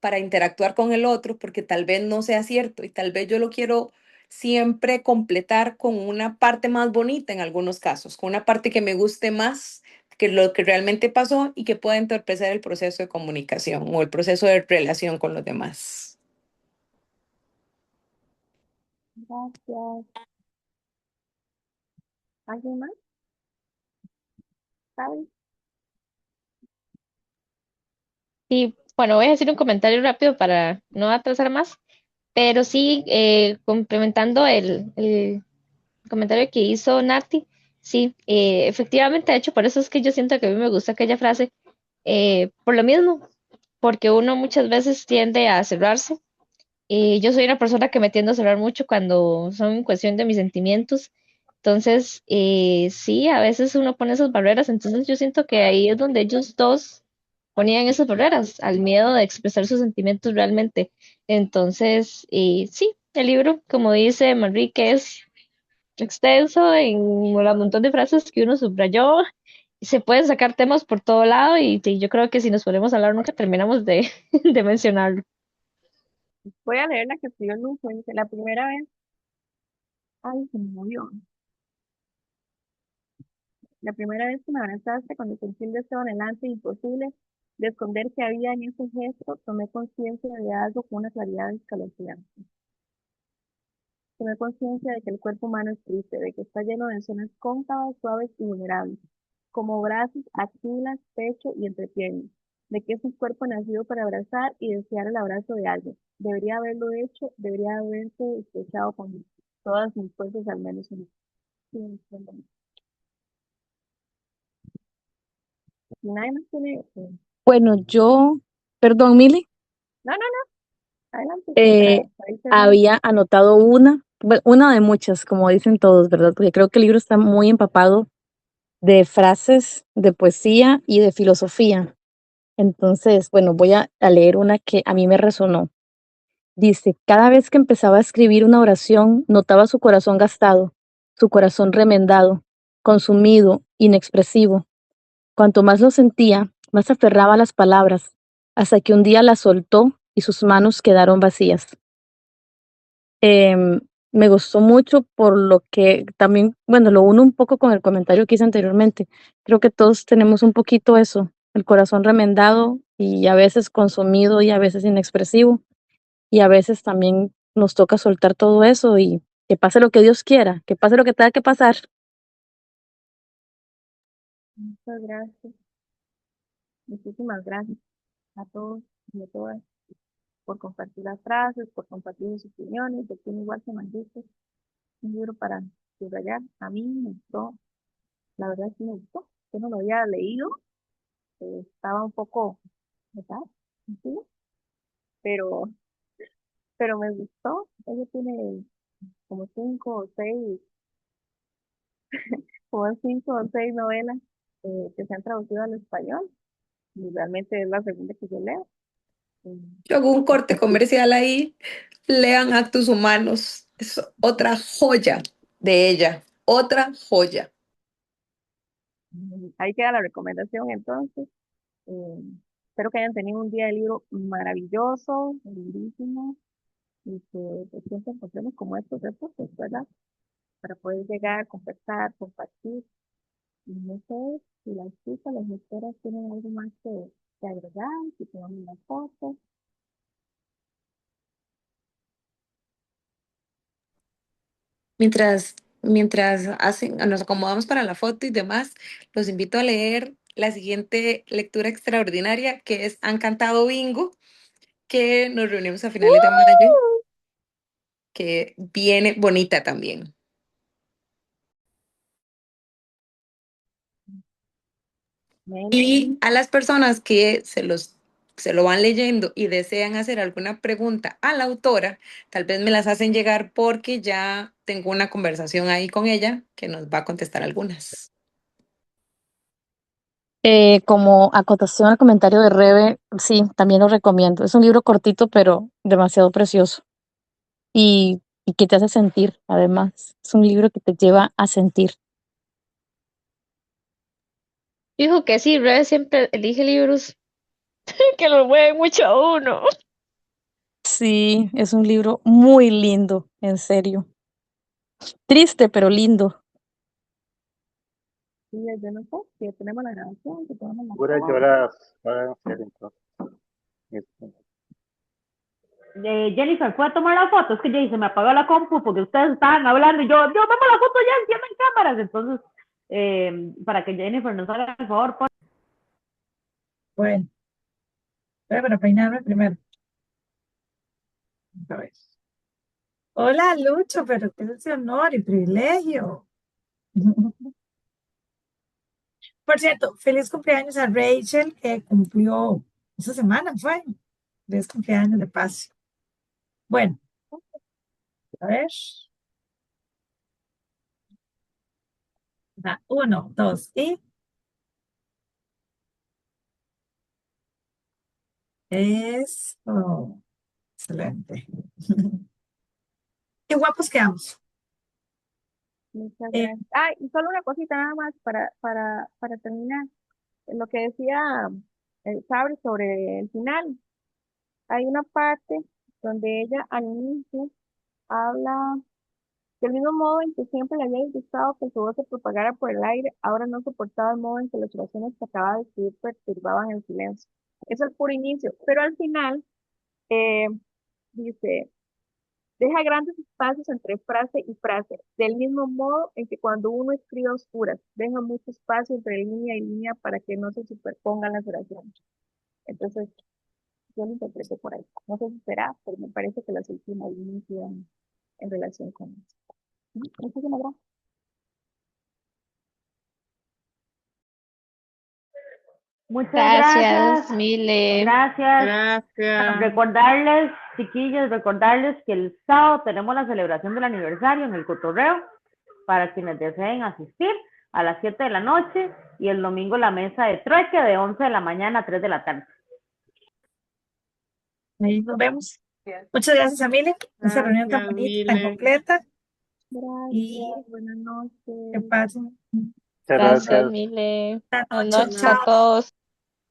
para interactuar con el otro porque tal vez no sea cierto y tal vez yo lo quiero siempre completar con una parte más bonita en algunos casos, con una parte que me guste más que lo que realmente pasó y que pueda entorpecer el proceso de comunicación o el proceso de relación con los demás. Gracias. ¿Alguien más? ¿Sabe? Y bueno, voy a decir un comentario rápido para no atrasar más, pero sí, complementando el comentario que hizo Nati, sí, efectivamente, de hecho, por eso es que yo siento que a mí me gusta aquella frase, por lo mismo, porque uno muchas veces tiende a cerrarse. Yo soy una persona que me tiendo a cerrar mucho cuando son en cuestión de mis sentimientos. Entonces, sí, a veces uno pone esas barreras. Entonces, yo siento que ahí es donde ellos dos ponían esas barreras, al miedo de expresar sus sentimientos realmente. Entonces, sí, el libro, como dice Manrique, es extenso en un montón de frases que uno subrayó. Se pueden sacar temas por todo lado y, sí, yo creo que si nos ponemos a hablar nunca terminamos de, de mencionarlo. Voy a leer la que escribió Lujo. Dice, la primera vez, ay, se me movió. La primera vez que me abrazaste, cuando sentí el deseo anhelante e imposible de esconder que había en ese gesto, tomé conciencia de algo con una claridad escalofriante. Tomé conciencia de que el cuerpo humano es triste, de que está lleno de zonas cóncavas, suaves y vulnerables, como brazos, axilas, pecho y entrepiernas, de que es un cuerpo nacido para abrazar y desear el abrazo de alguien. Debería haberlo hecho, debería haberse estrechado con todas mis fuerzas al menos una. Sí, entiendo. Si nadie más tiene... Bueno, perdón, Mili, no, no, no, adelante, eh, para ir cerrando. había anotado una de muchas, como dicen todos, ¿verdad? Porque creo que el libro está muy empapado de frases, de poesía y de filosofía. Entonces, bueno, voy a leer una que a mí me resonó. Dice, cada vez que empezaba a escribir una oración, notaba su corazón gastado, su corazón remendado, consumido, inexpresivo. Cuanto más lo sentía, más aferraba a las palabras, hasta que un día las soltó y sus manos quedaron vacías. Em, Me gustó mucho por lo que también, bueno, lo uno un poco con el comentario que hice anteriormente. Creo que todos tenemos un poquito eso, el corazón remendado y a veces consumido y a veces inexpresivo. Y a veces también nos toca soltar todo eso y que pase lo que Dios quiera, que pase lo que tenga que pasar. Muchas gracias, muchísimas gracias a todos y a todas por compartir las frases, por compartir sus opiniones, de que igual se maldito un libro para subrayar. A mí me gustó, la verdad sí me gustó. Yo no lo había leído, estaba un poco, ¿verdad? Sí, pero, pero me gustó. Ella tiene como cinco o seis novelas que se han traducido al español y realmente es la segunda que yo leo. Eh, Yo hago un corte comercial ahí. Lean Actos Humanos. Es otra joya de ella. Otra joya. Ahí queda la recomendación entonces. Eh, Espero que hayan tenido un día de libro maravilloso, lindísimo, y que siempre encontremos como estos reportes, ¿verdad? Para poder llegar, conversar, compartir. Y no sé si las chicas, las lectoras tienen algo más que agregar, si tienen una foto. Nos acomodamos para la foto y demás, los invito a leer la siguiente lectura extraordinaria que es Han cantado bingo, que nos reunimos a finales de mayo, que viene bonita también. Y a las personas que se lo van leyendo y desean hacer alguna pregunta a la autora, tal vez me las hacen llegar porque ya tengo una conversación ahí con ella que nos va a contestar algunas. Como acotación al comentario de Rebe, sí, también lo recomiendo. Es un libro cortito, pero demasiado precioso. Y que te hace sentir, además. Es un libro que te lleva a sentir. Dijo que sí, Rebe siempre elige libros que lo mueven mucho a uno. Sí, es un libro muy lindo, en serio. Triste, pero lindo. Sí, yo no sé, que tenemos la grabación, que tenemos la Puras foto. lloras van a hacer entonces. Este, Jennifer fue a tomar la foto, es que ya se me apagó la compu porque ustedes estaban hablando y yo tomo la foto ya, enciendan cámaras, entonces, para que Jennifer nos haga el favor, Bueno, voy para peinarme primero. A ver. Hola, Lucho, pero qué es ese honor y privilegio. Por cierto, feliz cumpleaños a Rachel, que cumplió esta semana, fue. Feliz cumpleaños de paz. Bueno, a ver. Uno, dos, y eso. Excelente. Qué guapos quedamos. Muchas Eh, gracias. Ah, y solo una cosita nada más para terminar. Lo que decía Sabri sobre el final. Hay una parte donde ella al inicio habla del mismo modo en que siempre le había gustado que su voz se propagara por el aire, ahora no soportaba el modo en que las oraciones que acababa de escribir perturbaban el silencio. Eso es el puro inicio, pero al final eh, dice, deja grandes espacios entre frase y frase, del mismo modo en que cuando uno escribe a oscuras, deja mucho espacio entre línea y línea para que no se superpongan las oraciones. Entonces, yo lo interpreto por ahí. No sé si será, pero me parece que las últimas líneas iban en relación con eso. Muchísimas gracias. muchas Gracias, gracias, Mile. gracias. Gracias. Recordarles, chiquillos, recordarles que el sábado tenemos la celebración del aniversario en el Cotorreo, para quienes deseen asistir a las 7 de la noche, y el domingo la mesa de trueque de 11 de la mañana a 3 de la tarde. ahí nos vemos. Muchas gracias, Amelia. Esa reunión tan Gracias, bonita, tan Mile. completa. Y Gracias, buenas que noches. pasen. muchas Gracias, gracias. Mile. Buenas Buenas noches. noches a Chao. todos.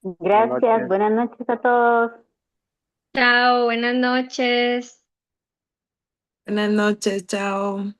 Buenas Gracias, noches. buenas noches a todos. Chao, buenas noches. Buenas noches, chao.